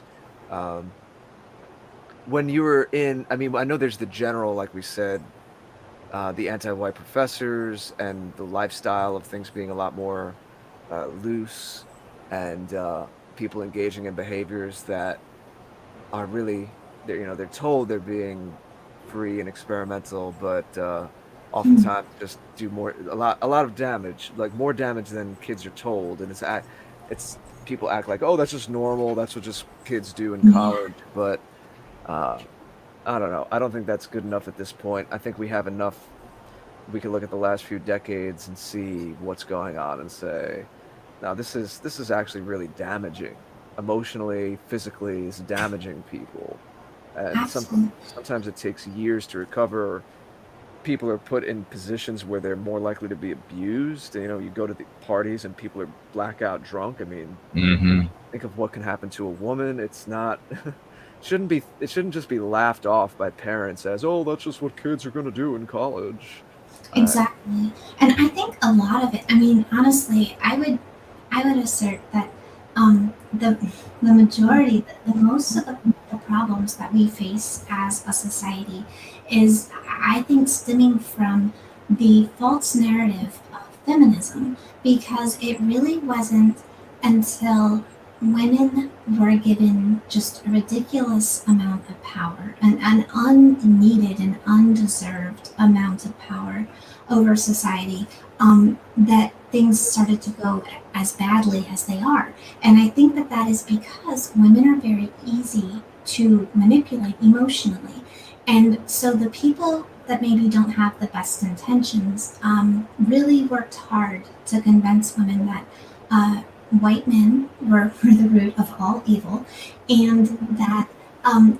When you were I mean, I know there's the general, like we said, the anti-white professors and the lifestyle of things being a lot more loose, and people engaging in behaviors that are really, they're told they're being free and experimental, but oftentimes just do a lot of damage, like more damage than kids are told. And it's people act like, oh, that's just normal, that's what just kids do in college. But I don't know, I don't think that's good enough at this point. I think we have enough. We can look at the last few decades and see what's going on and say, now this is actually really damaging, emotionally, physically. It's damaging people, and sometimes it takes years to recover. People are put in positions where they're more likely to be abused. You go to the parties and people are blackout drunk. I mean, think of what can happen to a woman. It's not it shouldn't just be laughed off by parents as, oh, that's just what kids are going to do in college. Exactly. And I think a lot of it, I mean, honestly, I would assert that the majority, the most of the problems that we face as a society is, I think, stemming from the false narrative of feminism, because it really wasn't until women were given just a ridiculous amount of power, an unneeded and undeserved amount of power over society, that things started to go as badly as they are. And I think that is because women are very easy to manipulate emotionally. And so the people that maybe don't have the best intentions really worked hard to convince women that white men were the root of all evil, and that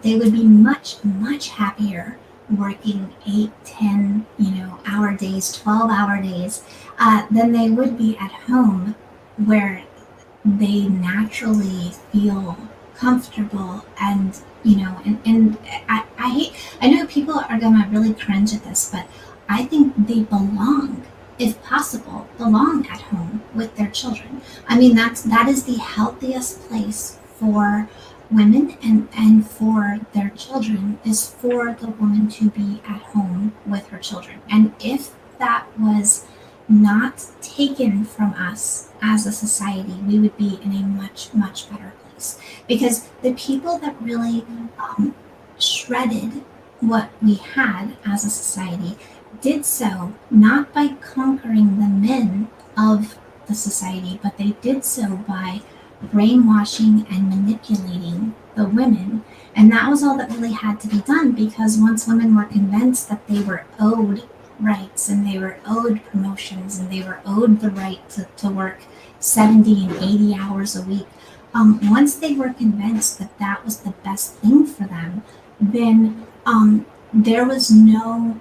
they would be much, much happier working 8, 10, hour days, 12-hour days, than they would be at home, where they naturally feel comfortable. And I know people are gonna really cringe at this, but I think they belong, if possible, belong at home with their children. I mean, that is the healthiest place for women and for their children, is for the woman to be at home with her children. And if that was not taken from us as a society, we would be in a much, much better place. Because the people that really shredded what we had as a society did so not by conquering the men of the society, but they did so by brainwashing and manipulating the women. And that was all that really had to be done, because once women were convinced that they were owed rights, and they were owed promotions, and they were owed the right to work 70 and 80 hours a week, once they were convinced that that was the best thing for them, then there was no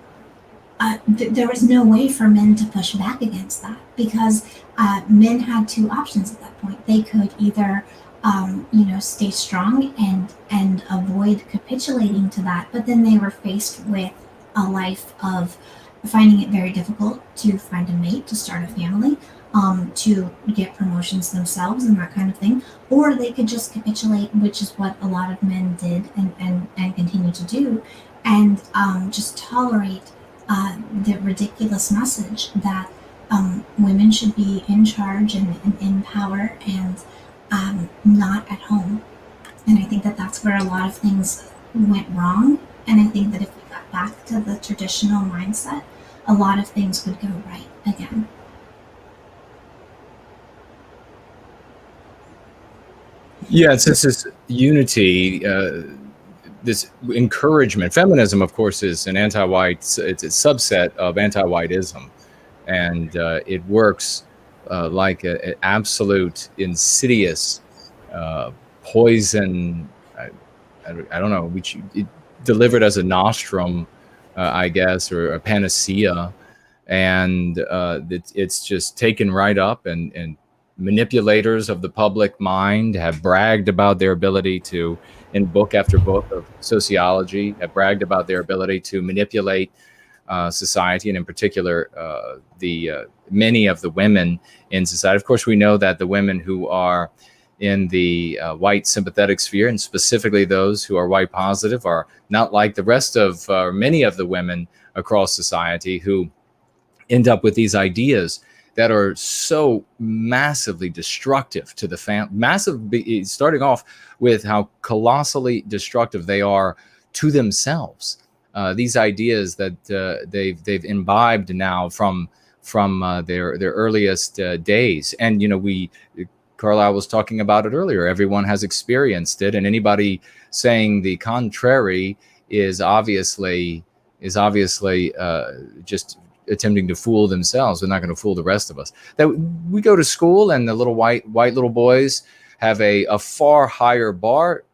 way for men to push back against that, because men had two options at that point. They could either stay strong and avoid capitulating to that, but then they were faced with a life of finding it very difficult to find a mate, to start a family, to get promotions themselves and that kind of thing. Or they could just capitulate, which is what a lot of men did and continue to do, and just tolerate the ridiculous message that women should be in charge and in power, and not at home. And I think that that's where a lot of things went wrong. And I think that if we got back to the traditional mindset, a lot of things would go right again. Yeah, it's this unity, this encouragement. Feminism, of course, is an anti-white, it's a subset of anti-whiteism. and it works like an absolute insidious poison. I don't know, which it delivered as a nostrum, I guess, or a panacea, and it's just taken right up, and manipulators of the public mind have bragged about their ability to, in book after book of sociology, have bragged about their ability to manipulate society, and in particular the many of the women in society. Of course, we know that the women who are in the white sympathetic sphere, and specifically those who are white positive, are not like the rest of many of the women across society who end up with these ideas that are so massively destructive to the starting off with how colossally destructive they are to themselves. These ideas that they've imbibed now from their earliest days, and Carlisle was talking about it earlier. Everyone has experienced it, and anybody saying the contrary is obviously just attempting to fool themselves. They're not going to fool the rest of us. That we go to school, and the little white little boys have a far higher bar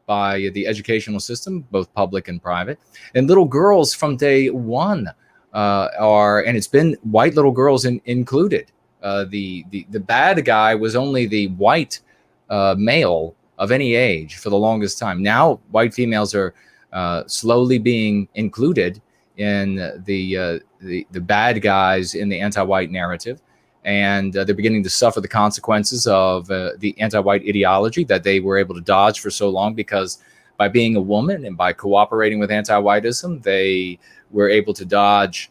by the educational system, both public and private. And little girls from day one and it's been white little girls included. The bad guy was only the white male of any age for the longest time. Now white females are slowly being included in the bad guys in the anti-white narrative, and they're beginning to suffer the consequences of the anti-white ideology that they were able to dodge for so long, because by being a woman and by cooperating with Antiwhiteism, they were able to dodge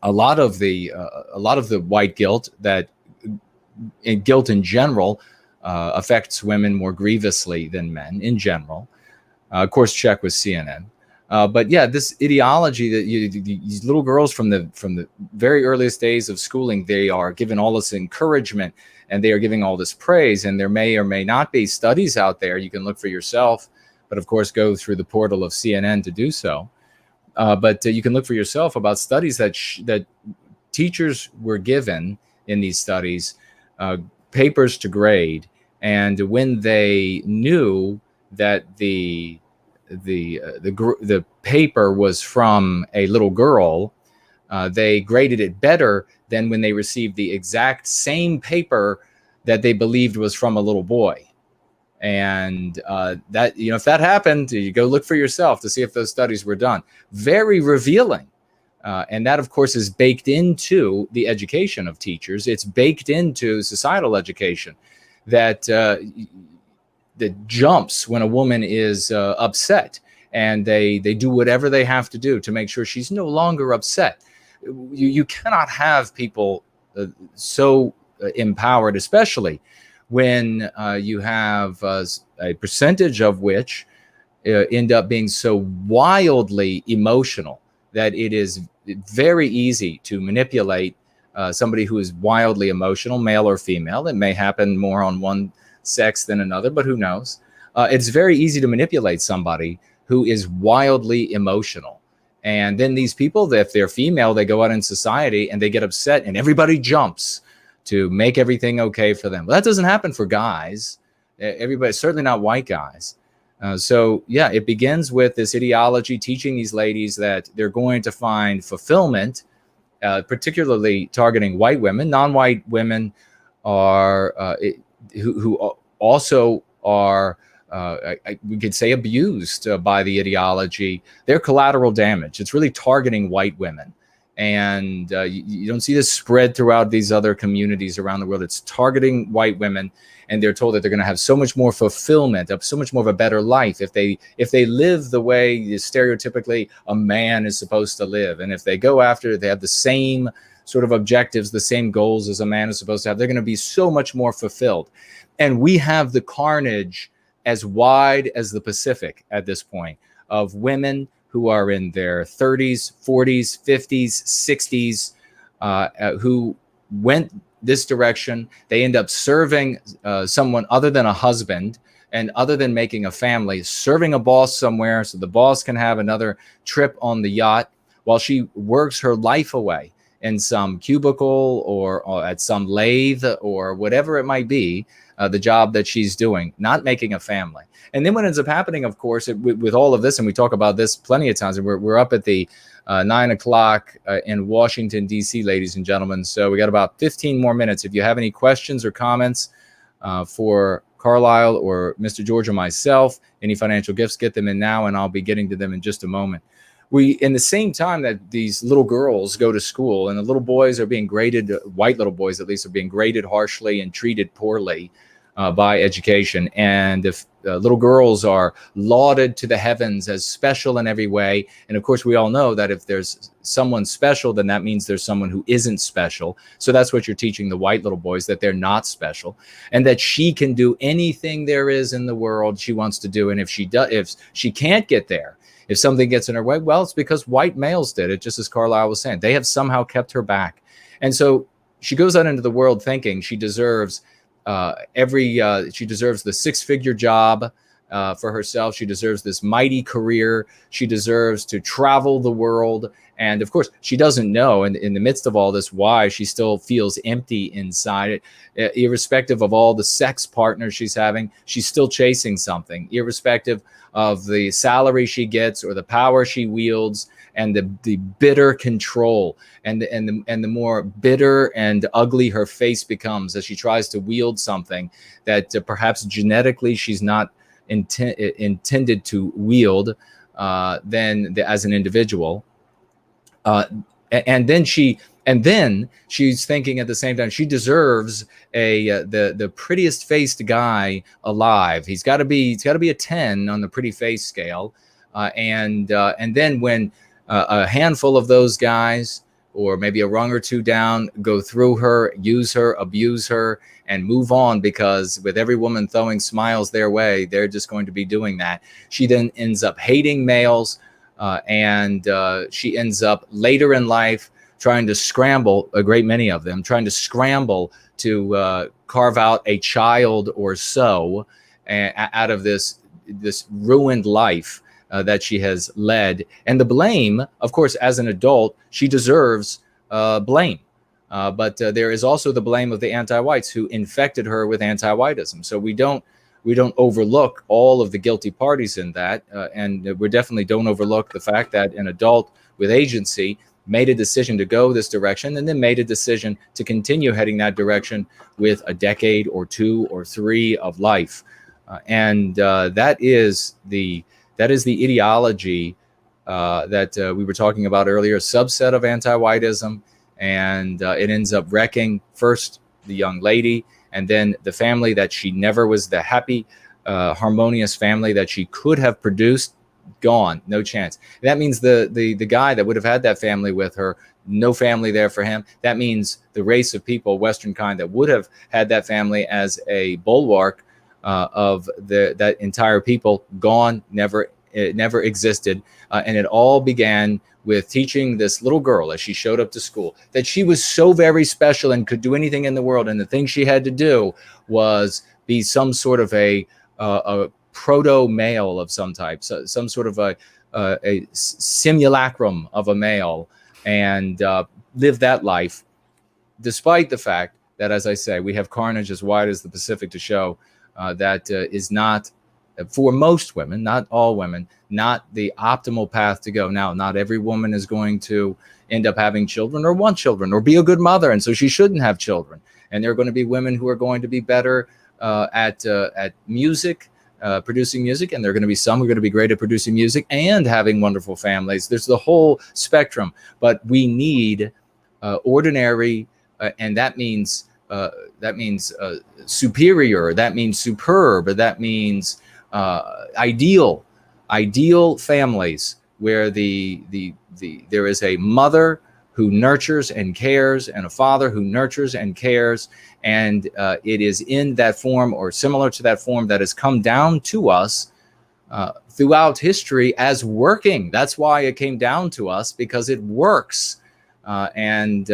a lot of the white guilt that guilt in general affects women more grievously than men in general. Of course, check with CNN. But yeah, this ideology that these little girls from the very earliest days of schooling, they are given all this encouragement, and they are giving all this praise. And there may or may not be studies out there. You can look for yourself, but of course, go through the portal of CNN to do so. But you can look for yourself about studies that teachers were given in these studies, papers to grade, and when they knew that the paper was from a little girl, they graded it better than when they received the exact same paper that they believed was from a little boy. And that, if that happened, you go look for yourself to see if those studies were done. Very revealing. And that, of course, is baked into the education of teachers. It's baked into societal education that jumps when a woman is upset, and they do whatever they have to do to make sure she's no longer upset. You cannot have people so empowered, especially when you have a percentage of which end up being so wildly emotional that it is very easy to manipulate somebody who is wildly emotional, male or female. It may happen more on one sex than another, but who knows? It's very easy to manipulate somebody who is wildly emotional. And then these people, if they're female, they go out in society and they get upset, and everybody jumps to make everything okay for them. Well, that doesn't happen for guys. Everybody, certainly not white guys. So yeah, it begins with this ideology teaching these ladies that they're going to find fulfillment, particularly targeting white women. Non-white women are who also are, we could say, abused by the ideology. They're collateral damage. It's really targeting white women. And you don't see this spread throughout these other communities around the world. It's targeting white women, and they're told that they're going to have so much more fulfillment, so much more of a better life if they live the way stereotypically a man is supposed to live. And if they go after, they have the same sort of objectives, the same goals as a man is supposed to have, they're going to be so much more fulfilled. And we have the carnage as wide as the Pacific at this point of women who are in their 30s, 40s, 50s, 60s, who went this direction. They end up serving someone other than a husband, and other than making a family, serving a boss somewhere so the boss can have another trip on the yacht while she works her life away in some cubicle or at some lathe or whatever it might be, the job that she's doing, not making a family. And then what ends up happening, of course, with all of this, and we talk about this plenty of times, and we're up at the 9 o'clock in Washington, D.C., ladies and gentlemen. So we got about 15 more minutes. If you have any questions or comments for Carlisle or Mr. George or myself, any financial gifts, get them in now, and I'll be getting to them in just a moment. In the same time that these little girls go to school and the little boys are being graded, white little boys at least, are being graded harshly and treated poorly by education. And if little girls are lauded to the heavens as special in every way. And of course, we all know that if there's someone special, then that means there's someone who isn't special. So that's what you're teaching the white little boys, that they're not special and that she can do anything there is in the world she wants to do. And if she can't get there, if something gets in her way, well, it's because white males did it, just as Carlisle was saying. They have somehow kept her back. And so she goes out into the world thinking she deserves she deserves the six-figure job for herself. She deserves this mighty career. She deserves to travel the world. And of course, she doesn't know, in the midst of all this, why she still feels empty inside it. Irrespective of all the sex partners she's having, she's still chasing something, irrespective of the salary she gets or the power she wields, and the bitter control and the more bitter and ugly her face becomes as she tries to wield something that perhaps genetically she's not intended to wield as an individual. And then she's thinking at the same time she deserves the prettiest faced guy alive. He's got to be a 10 on the pretty face scale. And then when a handful of those guys, or maybe a rung or two down, go through her, use her, abuse her, and move on, because with every woman throwing smiles their way, they're just going to be doing that. She then ends up hating males, and she ends up later in life trying to scramble, a great many of them, trying to scramble to carve out a child or so out of this ruined life that she has led. And the blame, of course, as an adult, she deserves blame. But there is also the blame of the anti-whites who infected her with anti-whiteism. So we don't overlook all of the guilty parties in that. And we definitely don't overlook the fact that an adult with agency made a decision to go this direction and then made a decision to continue heading that direction with a decade or two or three of life. And that is the ideology that we were talking about earlier, a subset of anti-whiteism, and it ends up wrecking first the young lady, and then the family that she never was the happy, harmonious family that she could have produced. Gone, no chance. That means the guy that would have had that family with her, no family there for him. That means the race of people, Western kind, that would have had that family as a bulwark of that entire people, gone, never existed. And it all began with teaching this little girl as she showed up to school that she was so very special and could do anything in the world. And the thing she had to do was be some sort of a proto-male of some type, so some sort of a simulacrum of a male, and live that life, despite the fact that, as I say, we have carnage as wide as the Pacific to show that is not, for most women, not all women, not the optimal path to go. Now, not every woman is going to end up having children or want children or be a good mother, and so she shouldn't have children. And there are going to be women who are going to be better at music, producing music, and there are going to be some who are going to be great at producing music and having wonderful families. There's the whole spectrum, but we need ordinary, and that means superior, that means superb, that means ideal families where there is a mother who nurtures and cares, and a father who nurtures and cares. And it is in that form or similar to that form that has come down to us throughout history as working. That's why it came down to us, because it works. And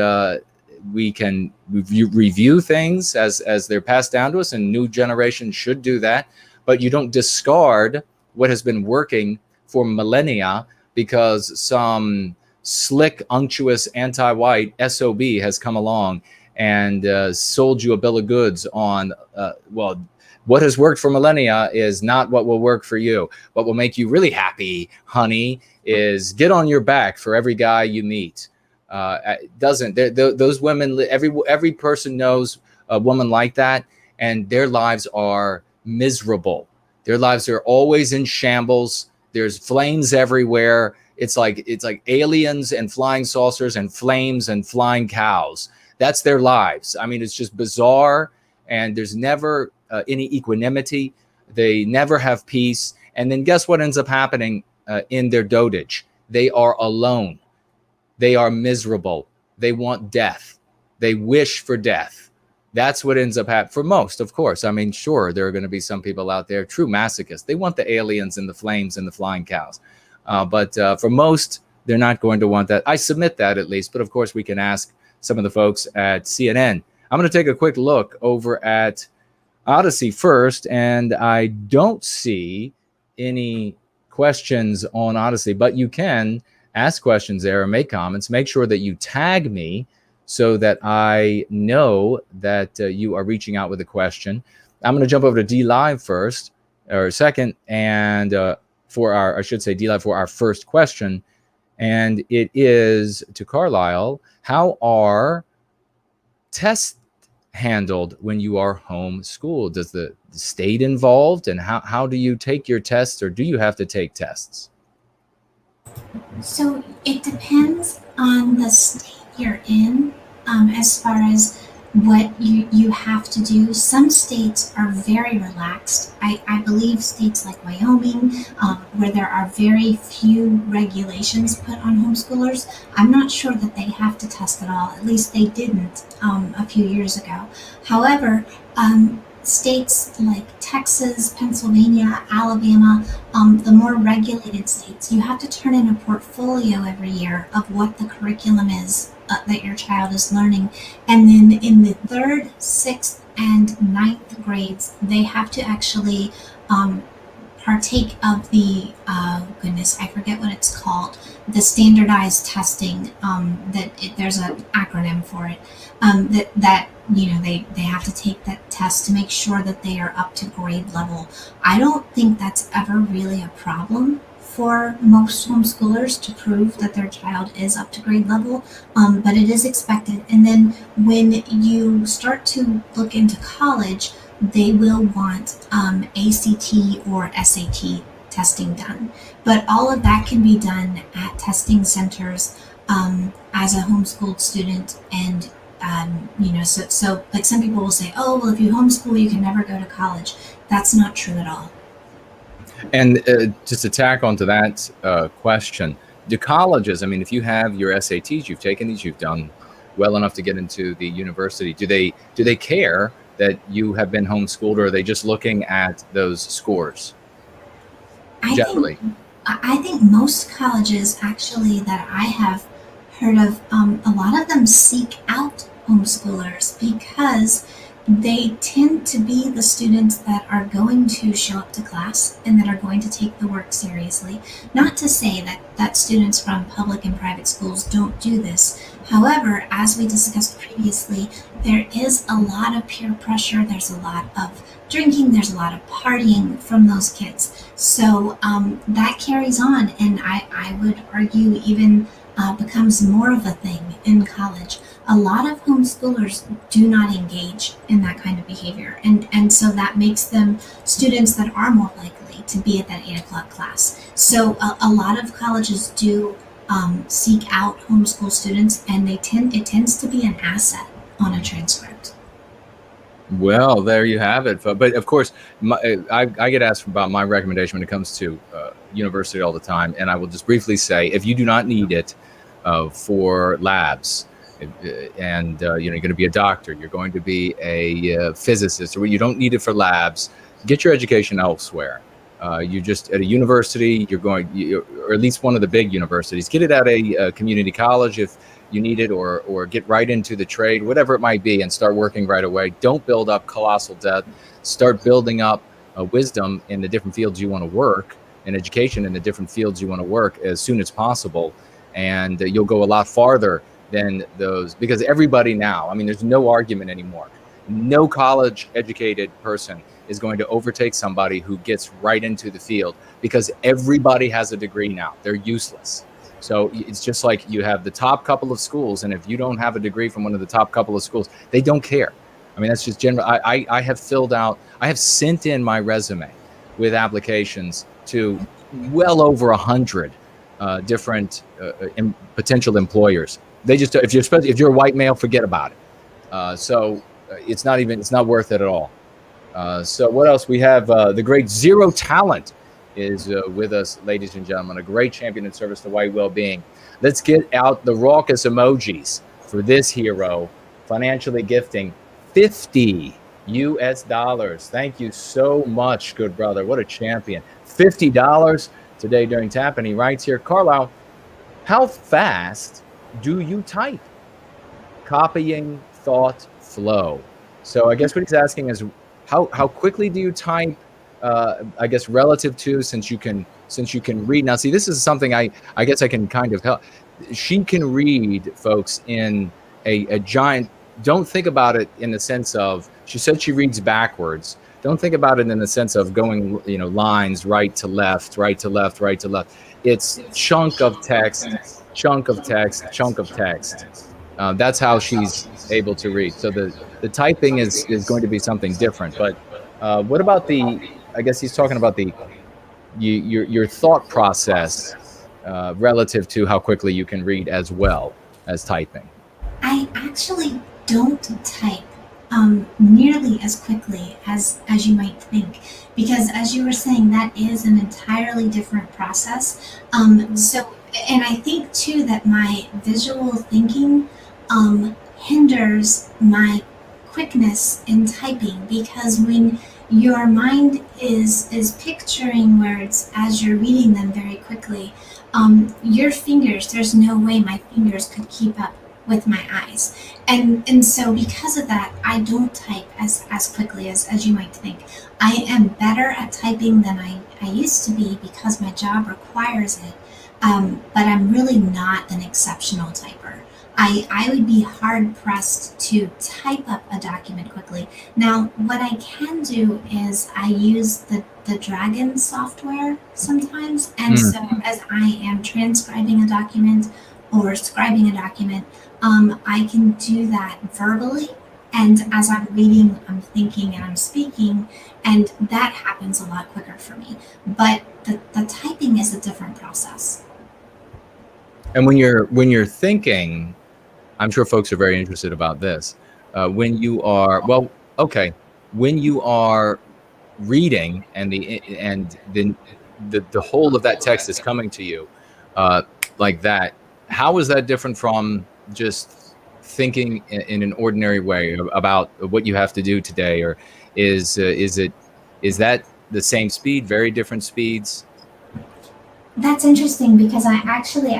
we can review things as they're passed down to us, and new generations should do that. But you don't discard what has been working for millennia because some slick, unctuous, anti-white SOB has come along and sold you a bill of goods on, well, what has worked for millennia is not what will work for you. What will make you really happy, honey, is get on your back for every guy you meet. Doesn't those women? Every person knows a woman like that, and their lives are miserable. Their lives are always in shambles. There's flames everywhere. It's like aliens and flying saucers and flames and flying cows. That's their lives. I mean, it's just bizarre, and there's never any equanimity. They never have peace. And then guess what ends up happening in their dotage? They are alone. They are miserable. They want death. They wish for death. That's what ends up happening for most, of course. I mean, sure, there are going to be some people out there, true masochists. They want the aliens and the flames and the flying cows. But for most, they're not going to want that. I submit that at least. But of course, we can ask some of the folks at CNN. I'm going to take a quick look over at Odysee first, and I don't see any questions on Odysee, but you can ask questions there or make comments. Make sure that you tag me so that I know that you are reaching out with a question. I'm going to jump over to D Live first or second, and for our, I should say D Live for our first question, and it is to Carlisle. How are tests handled when you are homeschooled? Does the state involved, and how do you take your tests, or do you have to take tests? So it depends on the state you're in, as far as what you have to do. Some states are very relaxed. I believe states like Wyoming, where there are very few regulations put on homeschoolers, I'm not sure that they have to test at all. At least they didn't a few years ago. However, states like Texas, Pennsylvania, Alabama, the more regulated states, you have to turn in a portfolio every year of what the curriculum is that your child is learning. And then in the 3rd, 6th, and 9th grades, they have to actually partake of the, goodness, I forget what it's called, the standardized testing, there's an acronym for it, that you know, they have to take that test to make sure that they are up to grade level. I don't think that's ever really a problem for most homeschoolers to prove that their child is up to grade level, but it is expected. And then when you start to look into college, they will want ACT or SAT testing done. But all of that can be done at testing centers as a homeschooled student. And you know, so like some people will say, oh, well, if you homeschool, you can never go to college. That's not true at all. And just to tack onto that question, do colleges, I mean, if you have your SATs, you've taken these, you've done well enough to get into the university, do they care that you have been homeschooled, or are they just looking at those scores generally? I think most colleges, actually, that I have heard of, a lot of them seek out homeschoolers because they tend to be the students that are going to show up to class and that are going to take the work seriously. Not to say that students from public and private schools don't do this. However, as we discussed previously, there is a lot of peer pressure, there's a lot of drinking, there's a lot of partying from those kids. So that carries on, and I would argue even becomes more of a thing in college. A lot of homeschoolers do not engage in that kind of behavior, and so that makes them students that are more likely to be at that 8 o'clock class. So a lot of colleges do seek out homeschool students, and it tends to be an asset on a transcript. Well, there you have it. But of course, I get asked about my recommendation when it comes to university all the time, and I will just briefly say, if you do not need it for labs, and you're going to be a doctor, you're going to be a physicist, or you don't need it for labs, get your education elsewhere. You just at a university, or at least one of the big universities, get it at a community college if you need it, or get right into the trade, whatever it might be, and start working right away. Don't build up colossal debt. Start building up wisdom in the different fields you want to work, and education in the different fields you want to work as soon as possible. and you'll go a lot farther than those, because everybody now, I mean, there's no argument anymore. No college educated person is going to overtake somebody who gets right into the field, because everybody has a degree now. They're useless. So it's just like you have the top couple of schools, and if you don't have a degree from one of the top couple of schools, they don't care. I mean, that's just general. I have sent in my resume with applications to well over 100 different potential employers. They just, if you're a white male, forget about it. So it's not worth it at all. So what else? We have the great Zero Talent is with us, ladies and gentlemen, a great champion in service to white well-being. Let's get out the raucous emojis for this hero, financially gifting $50 US. Thank you so much, good brother. What a champion. $50 today during tap. And he writes here, Carlisle, how fast do you type? Copying thought flow. So I guess what he's asking is, how quickly do you type? I guess relative to, since you can read. Now, see, this is something I guess I can kind of help. She can read, folks, in a giant. Don't think about it in the sense of, she said she reads backwards. Don't think about it in the sense of going, lines right to left, right to left, right to left. It's chunk of text, chunk of text, chunk of text. That's how she's able to read. So the typing is going to be something different. But what about I guess he's talking about your thought process relative to how quickly you can read as well as typing. I actually don't type nearly as quickly as you might think, because as you were saying, that is an entirely different process. So, and I think too that my visual thinking hinders my quickness in typing, because when your mind is picturing words as you're reading them very quickly, your fingers, there's no way my fingers could keep up with my eyes. And so because of that, I don't type as quickly as you might think. I am better at typing than I used to be, because my job requires it, but I'm really not an exceptional typer. I would be hard pressed to type up a document quickly. Now, what I can do is I use the Dragon software sometimes, and so as I am transcribing a document or scribing a document, I can do that verbally, and as I'm reading, I'm thinking and I'm speaking, and that happens a lot quicker for me. But the typing is a different process. And when you're thinking, I'm sure folks are very interested about this. When you are when you are reading and the whole of that text is coming to you like that, how is that different from just thinking in an ordinary way about what you have to do today? Or is that the same speed, very different speeds? That's interesting, because I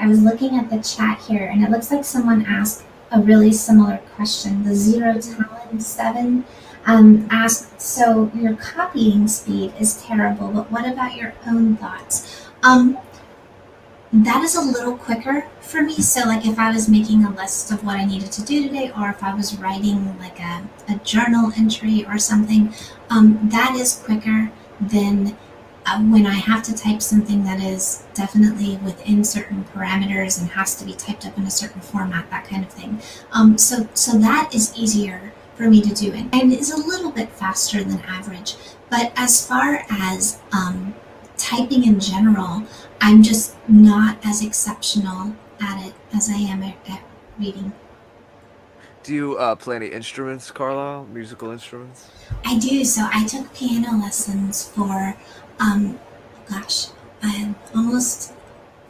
was looking at the chat here, and it looks like someone asked a really similar question. The Zero Talent 7 asked, so your copying speed is terrible, but what about your own thoughts? That is a little quicker for me. So like if I was making a list of what I needed to do today, or if I was writing like a journal entry or something, that is quicker than when I have to type something that is definitely within certain parameters and has to be typed up in a certain format, that kind of thing. So that is easier for me to do, and is a little bit faster than average. But as far as typing in general, I'm just not as exceptional at it as I am at reading. Do you play any instruments, Carlisle? Musical instruments? I do. So I took piano lessons for, almost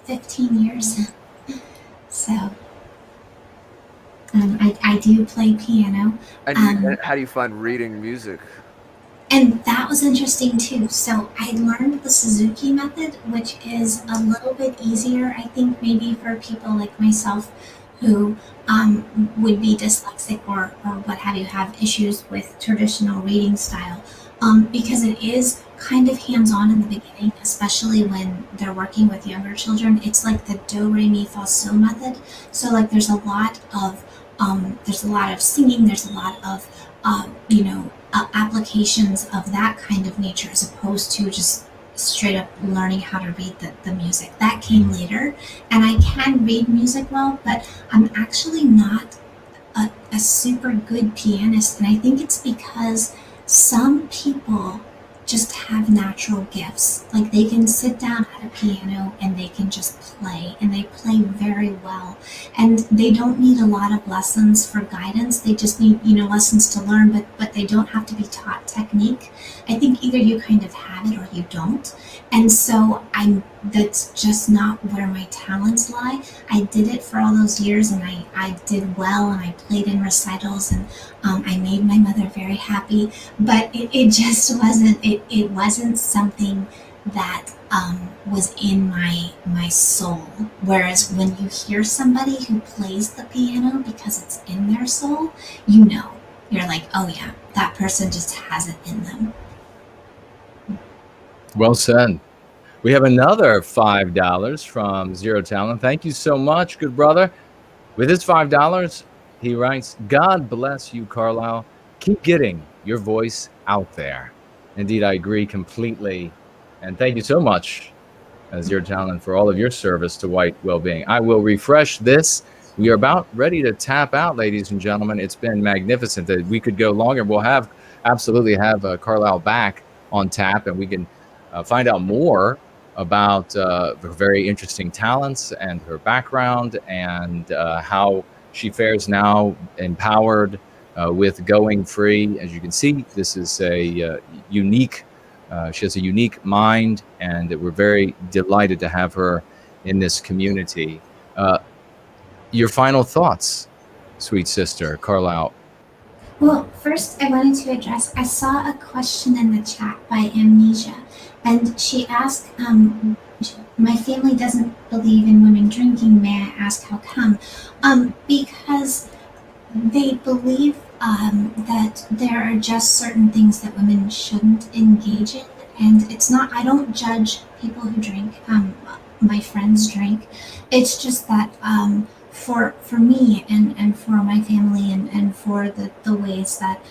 15 years. So I do play piano. And how do you find reading music? And that was interesting too. So I learned the Suzuki method, which is a little bit easier, I think, maybe for people like myself who would be dyslexic or what have you, have issues with traditional reading style, because it is kind of hands-on in the beginning, especially when they're working with younger children. It's like the do re mi fa so method. So like there's a lot of singing, there's a lot of applications of that kind of nature, as opposed to just straight up learning how to read the music. That came later, and I can read music well, but I'm actually not a super good pianist, and I think it's because some people just have natural gifts. Like they can sit down at a piano and they can just play, and they play very well, and they don't need a lot of lessons for guidance. They just need lessons to learn, but they don't have to be taught technique. I think either you kind of have it or you don't, and so that's just not where my talents lie. I did it for all those years, and I did well, and I played in recitals, and I made my mother very happy, but it just wasn't, it wasn't something that was in my soul. Whereas when you hear somebody who plays the piano because it's in their soul, you're like, oh yeah, that person just has it in them. Well said. We have another $5 from Zero Talent. Thank you so much, good brother. With his $5, he writes, God bless you, Carlisle. Keep getting your voice out there. Indeed, I agree completely. And thank you so much, Zero Talent, for all of your service to White Wellbeing. I will refresh this. We are about ready to tap out, ladies and gentlemen. It's been magnificent. That we could go longer. We'll absolutely have Carlisle back on tap, and we can find out more about her very interesting talents and her background, and how she fares now, empowered with going free. As you can see, this is a unique, she has a unique mind, and we're very delighted to have her in this community. Your final thoughts, sweet sister Carlisle? Well, first I wanted to address, I saw a question in the chat by Amnesia, and she asked, my family doesn't believe in women drinking. May I ask how come? Because they believe that there are just certain things that women shouldn't engage in. And it's not, I don't judge people who drink. My friends drink. It's just that for me and for my family and for the ways that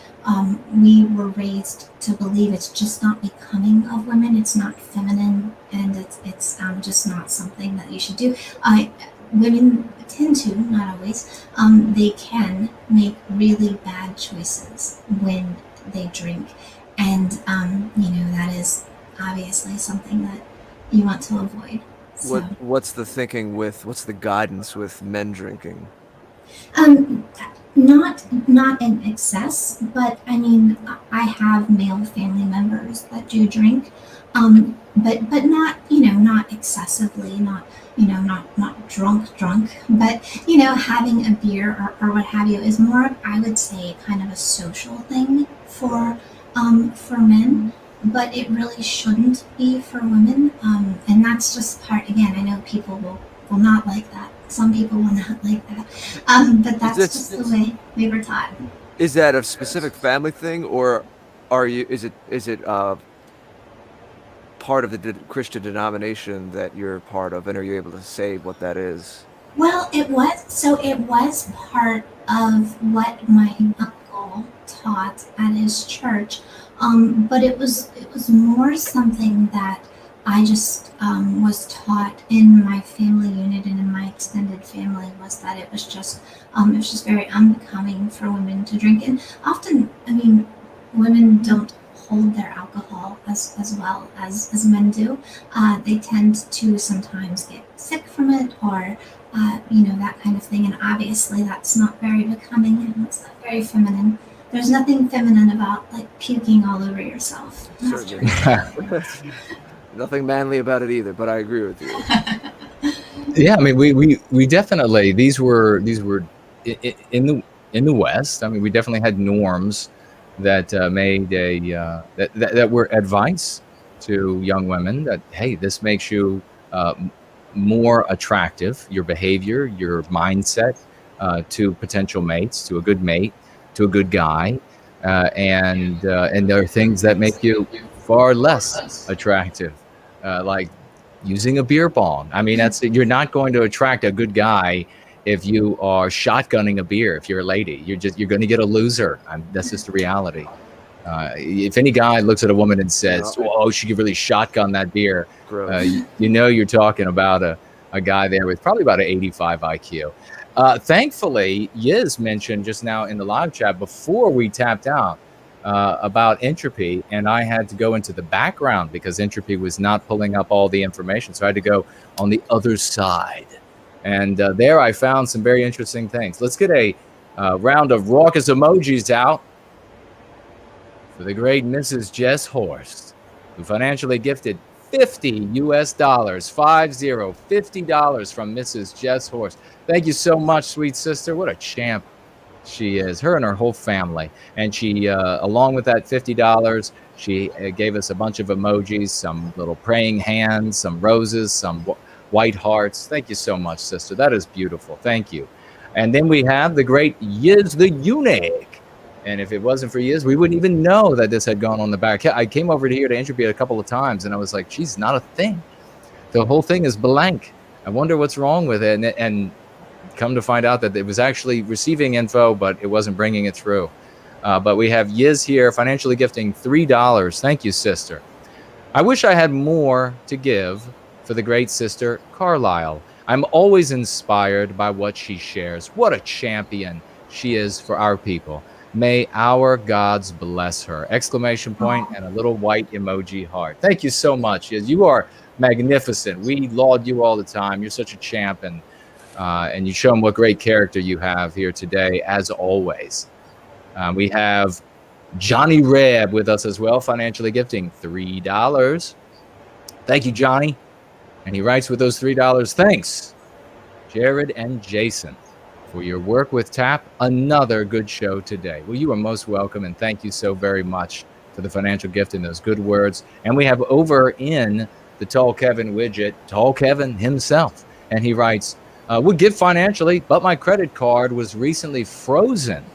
we were raised to believe, it's just not becoming of women. It's not feminine, and it's just not something that you should do. Women tend to, not always, they can make really bad choices when they drink, and that is obviously something that you want to avoid. So. What's the thinking what's the guidance with men drinking? Not in excess, but I mean, I have male family members that do drink, but not not excessively, not drunk, but having a beer or what have you is more of, I would say, kind of a social thing for men. But it really shouldn't be for women, and that's just part. Again, I know people will not like that. Some people will not like that, but that's just the way we were taught. Is that a specific family thing, or is it part of the Christian denomination that you're part of, and are you able to say what that is? Well, it was part of what my uncle taught at his church. But it was more something that I just was taught in my family unit and in my extended family, was that it was just very unbecoming for women to drink. And often, I mean, women don't hold their alcohol as well as men do. They tend to sometimes get sick from it, or that kind of thing. And obviously that's not very becoming, and it's not very feminine. There's nothing feminine about like puking all over yourself. Nothing manly about it either, but I agree with you. Yeah, I mean, we definitely, these were in the West. I mean, we definitely had norms that made that were advice to young women that, hey, this makes you more attractive, your behavior, your mindset to potential mates, to a good mate, to a good guy, and there are things that make you far less attractive, like using a beer bong. I mean, you're not going to attract a good guy if you are shotgunning a beer. If you're a lady, you're going to get a loser. That's just the reality. If any guy looks at a woman and says, "Oh, she could really shotgun that beer," you're talking about a guy there with probably about an 85 IQ. Thankfully, Yiz mentioned just now in the live chat before we tapped out about entropy, and I had to go into the background because entropy was not pulling up all the information, so I had to go on the other side. And there I found some very interesting things. Let's get a round of raucous emojis out for the great Mrs. Jess Horst, who financially gifted $50 $50 from Mrs. Jess Horst. Thank you so much, sweet sister. What a champ she is, her and her whole family. And she, along with that $50, she gave us a bunch of emojis, some little praying hands, some roses, some white hearts. Thank you so much, sister. That is beautiful. Thank you. And then we have the great Yiz the Eunuch. And if it wasn't for Yiz, we wouldn't even know that this had gone on the back. I came over here to Entropy a couple of times, and I was like, geez, not a thing. The whole thing is blank. I wonder what's wrong with it. And come to find out that it was actually receiving info, but it wasn't bringing it through. But we have Yiz here, financially gifting $3. Thank you, sister. I wish I had more to give for the great sister Carlisle. I'm always inspired by what she shares. What a champion she is for our people. May our gods bless her! Exclamation point and a little white emoji heart. Thank you so much. You are magnificent. We laud you all the time. You're such a champ, and you show them what great character you have here today, as always. We have Johnny Reb with us as well, financially gifting $3. Thank you, Johnny. And he writes with those $3, thanks, Jared and Jason, for your work with TAP. Another good show today. Well, you are most welcome, and thank you so very much for the financial gift and those good words. And we have over in the Tall Kevin widget, Tall Kevin himself, and he writes, would give financially, but my credit card was recently frozen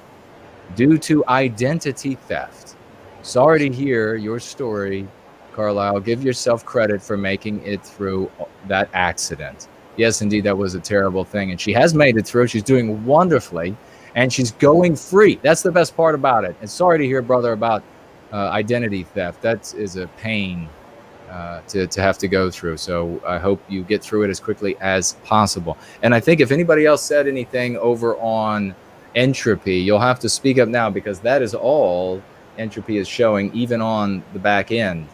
due to identity theft. Sorry to hear your story, Carlisle. Give yourself credit for making it through that accident. Yes, indeed, that was a terrible thing. And she has made it through. She's doing wonderfully, and she's going free. That's the best part about it. And sorry to hear, brother, about identity theft. That is a pain to have to go through. So I hope you get through it as quickly as possible. And I think if anybody else said anything over on entropy, you'll have to speak up now, because that is all entropy is showing, even on the back end.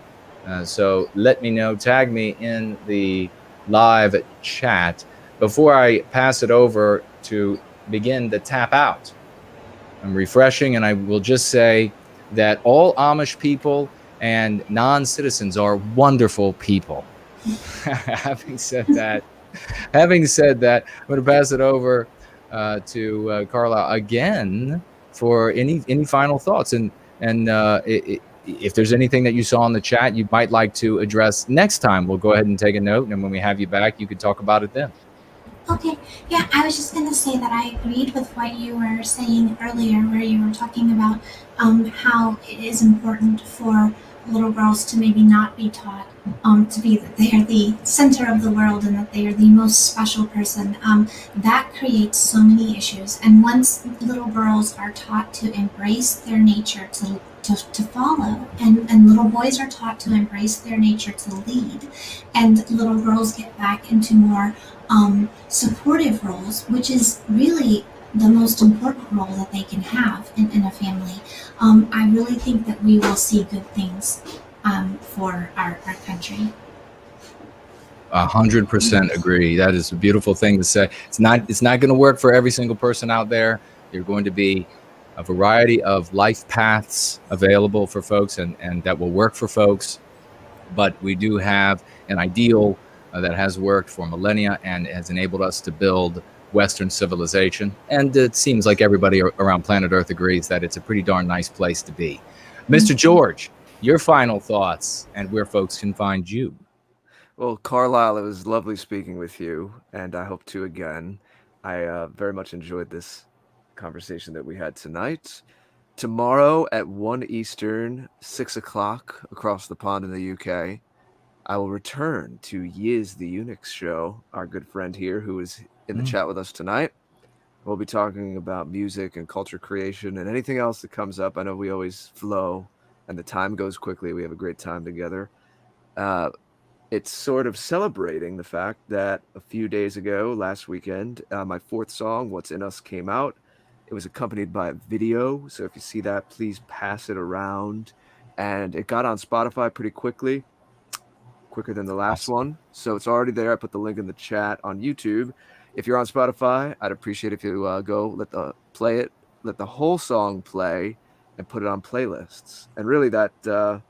So let me know. Tag me in the live chat before I pass it over to begin the tap out. I'm refreshing, and I will just say that all Amish people and non-citizens are wonderful people. Having said that, I'm going to pass it over to Carlisle again for any final thoughts, and if there's anything that you saw in the chat you might like to address next time, we'll go ahead and take a note, and when we have you back, you could talk about it then. Okay, yeah, I was just going to say that I agreed with what you were saying earlier, where you were talking about how it is important for little girls to maybe not be taught to be that they are the center of the world and that they are the most special person. That creates so many issues. And once little girls are taught to embrace their nature, to follow, and little boys are taught to embrace their nature to lead, and little girls get back into more supportive roles, which is really the most important role that they can have in a family. I really think that we will see good things for our country. 100% agree. That is a beautiful thing to say. It's not going to work for every single person out there. You're going to be a variety of life paths available for folks, and that will work for folks. But we do have an ideal that has worked for millennia and has enabled us to build Western civilization. And it seems like everybody around planet Earth agrees that it's a pretty darn nice place to be. Mr. George, your final thoughts and where folks can find you. Well, Carlisle, it was lovely speaking with you, and I hope to again. I very much enjoyed this conversation that we had tonight. tomorrow at 1 Eastern, 6 o'clock across the pond in the UK, I will return to Yiz the Unix show, our good friend here who is in the chat with us tonight. We'll be talking about music and culture creation and anything else that comes up. I know we always flow and the time goes quickly. We have a great time together. It's sort of celebrating the fact that a few days ago, last weekend, my fourth song, What's In Us, came out. It was accompanied by a video. So if you see that, please pass it around. And it got on Spotify pretty quickly, quicker than the last one. So it's already there. I put the link in the chat on YouTube. If you're on Spotify, I'd appreciate if you go let the whole song play and put it on playlists. And really that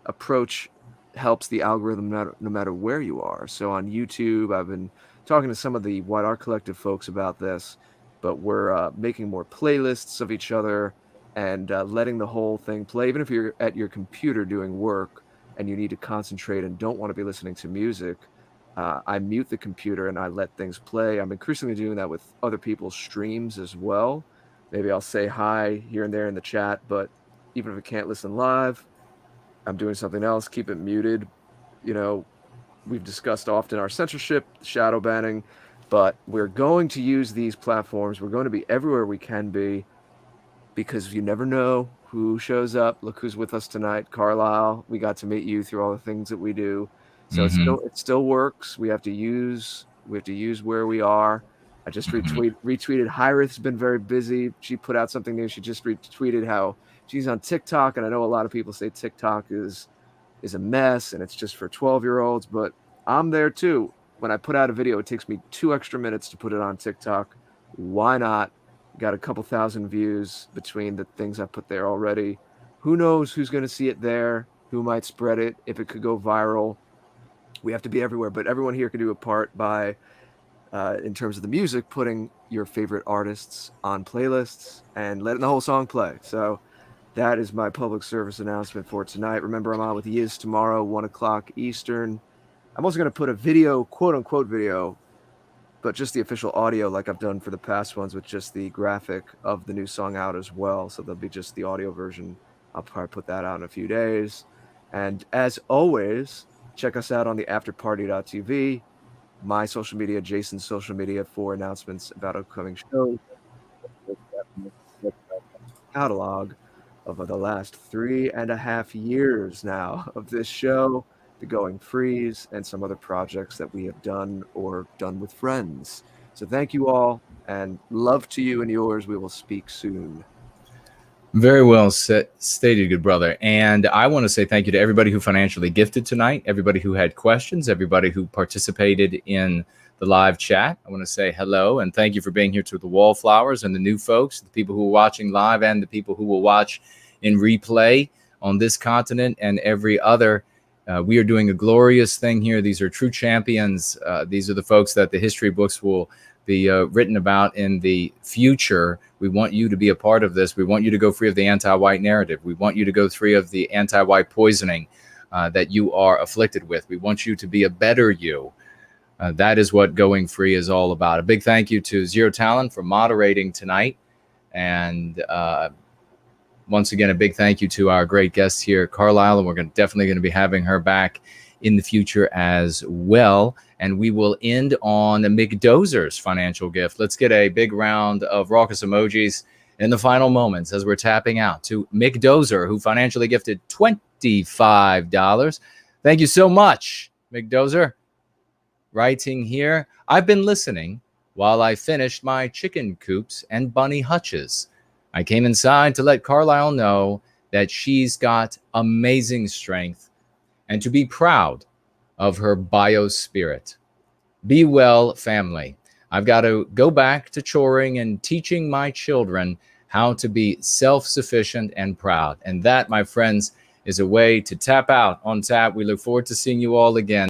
approach helps the algorithm no matter where you are. So on YouTube, I've been talking to some of the White Art Collective folks about this, but we're making more playlists of each other and letting the whole thing play. Even if you're at your computer doing work and you need to concentrate and don't want to be listening to music, I mute the computer and I let things play. I'm increasingly doing that with other people's streams as well. Maybe I'll say hi here and there in the chat, but even if I can't listen live, I'm doing something else, keep it muted. You know, we've discussed often our censorship, shadow banning, but we're going to use these platforms. We're going to be everywhere we can be because you never know who shows up. Look who's with us tonight, Carlisle. We got to meet you through all the things that we do. So it still works. We have to use where we are. I just retweeted. Hyrith's been very busy. She put out something new. She just retweeted how she's on TikTok, and I know a lot of people say TikTok is a mess and it's just for 12-year-olds, but I'm there too. When I put out a video, it takes me 2 extra minutes to put it on TikTok. Why not? Got a couple thousand views between the things I put there already. Who knows who's going to see it there? Who might spread it? If it could go viral. We have to be everywhere, but everyone here can do a part by, in terms of the music, putting your favorite artists on playlists and letting the whole song play. So that is my public service announcement for tonight. Remember, I'm on with Yiz tomorrow, 1 o'clock Eastern. I'm also going to put a video, quote unquote video, but just the official audio like I've done for the past ones with just the graphic of the new song out as well. So there'll be just the audio version. I'll probably put that out in a few days. And as always, check us out on the afterparty.tv, my social media, Jason's social media for announcements about upcoming shows. Catalog of the last 3.5 years now of this show, the Going Freeze, and some other projects that we have done or done with friends. So thank you all, and love to you and yours. We will speak soon. Very well stated, good brother. And I want to say thank you to everybody who financially gifted tonight, everybody who had questions, everybody who participated in the live chat. I want to say hello and thank you for being here to the Wallflowers and the new folks, the people who are watching live and the people who will watch in replay on this continent and every other. We are doing a glorious thing here. These are true champions. These are the folks that the history books will be written about in the future. We want you to be a part of this. We want you to go free of the anti-white narrative. We want you to go free of the anti-white poisoning that you are afflicted with. We want you to be a better you. That is what Going Free is all about. A big thank you to Zero Talent for moderating tonight. And once again, a big thank you to our great guest here, Carlisle. And we're definitely going to be having her back in the future as well. And we will end on McDozer's financial gift. Let's get a big round of raucous emojis in the final moments as we're tapping out to McDozer, who financially gifted $25. Thank you so much, McDozer. Writing here, I've been listening while I finished my chicken coops and bunny hutches. I came inside to let Carlisle know that she's got amazing strength and to be proud of her bio spirit. Be well, family. I've got to go back to choring and teaching my children how to be self-sufficient and proud. And that, my friends, is a way to tap out on tap. We look forward to seeing you all again.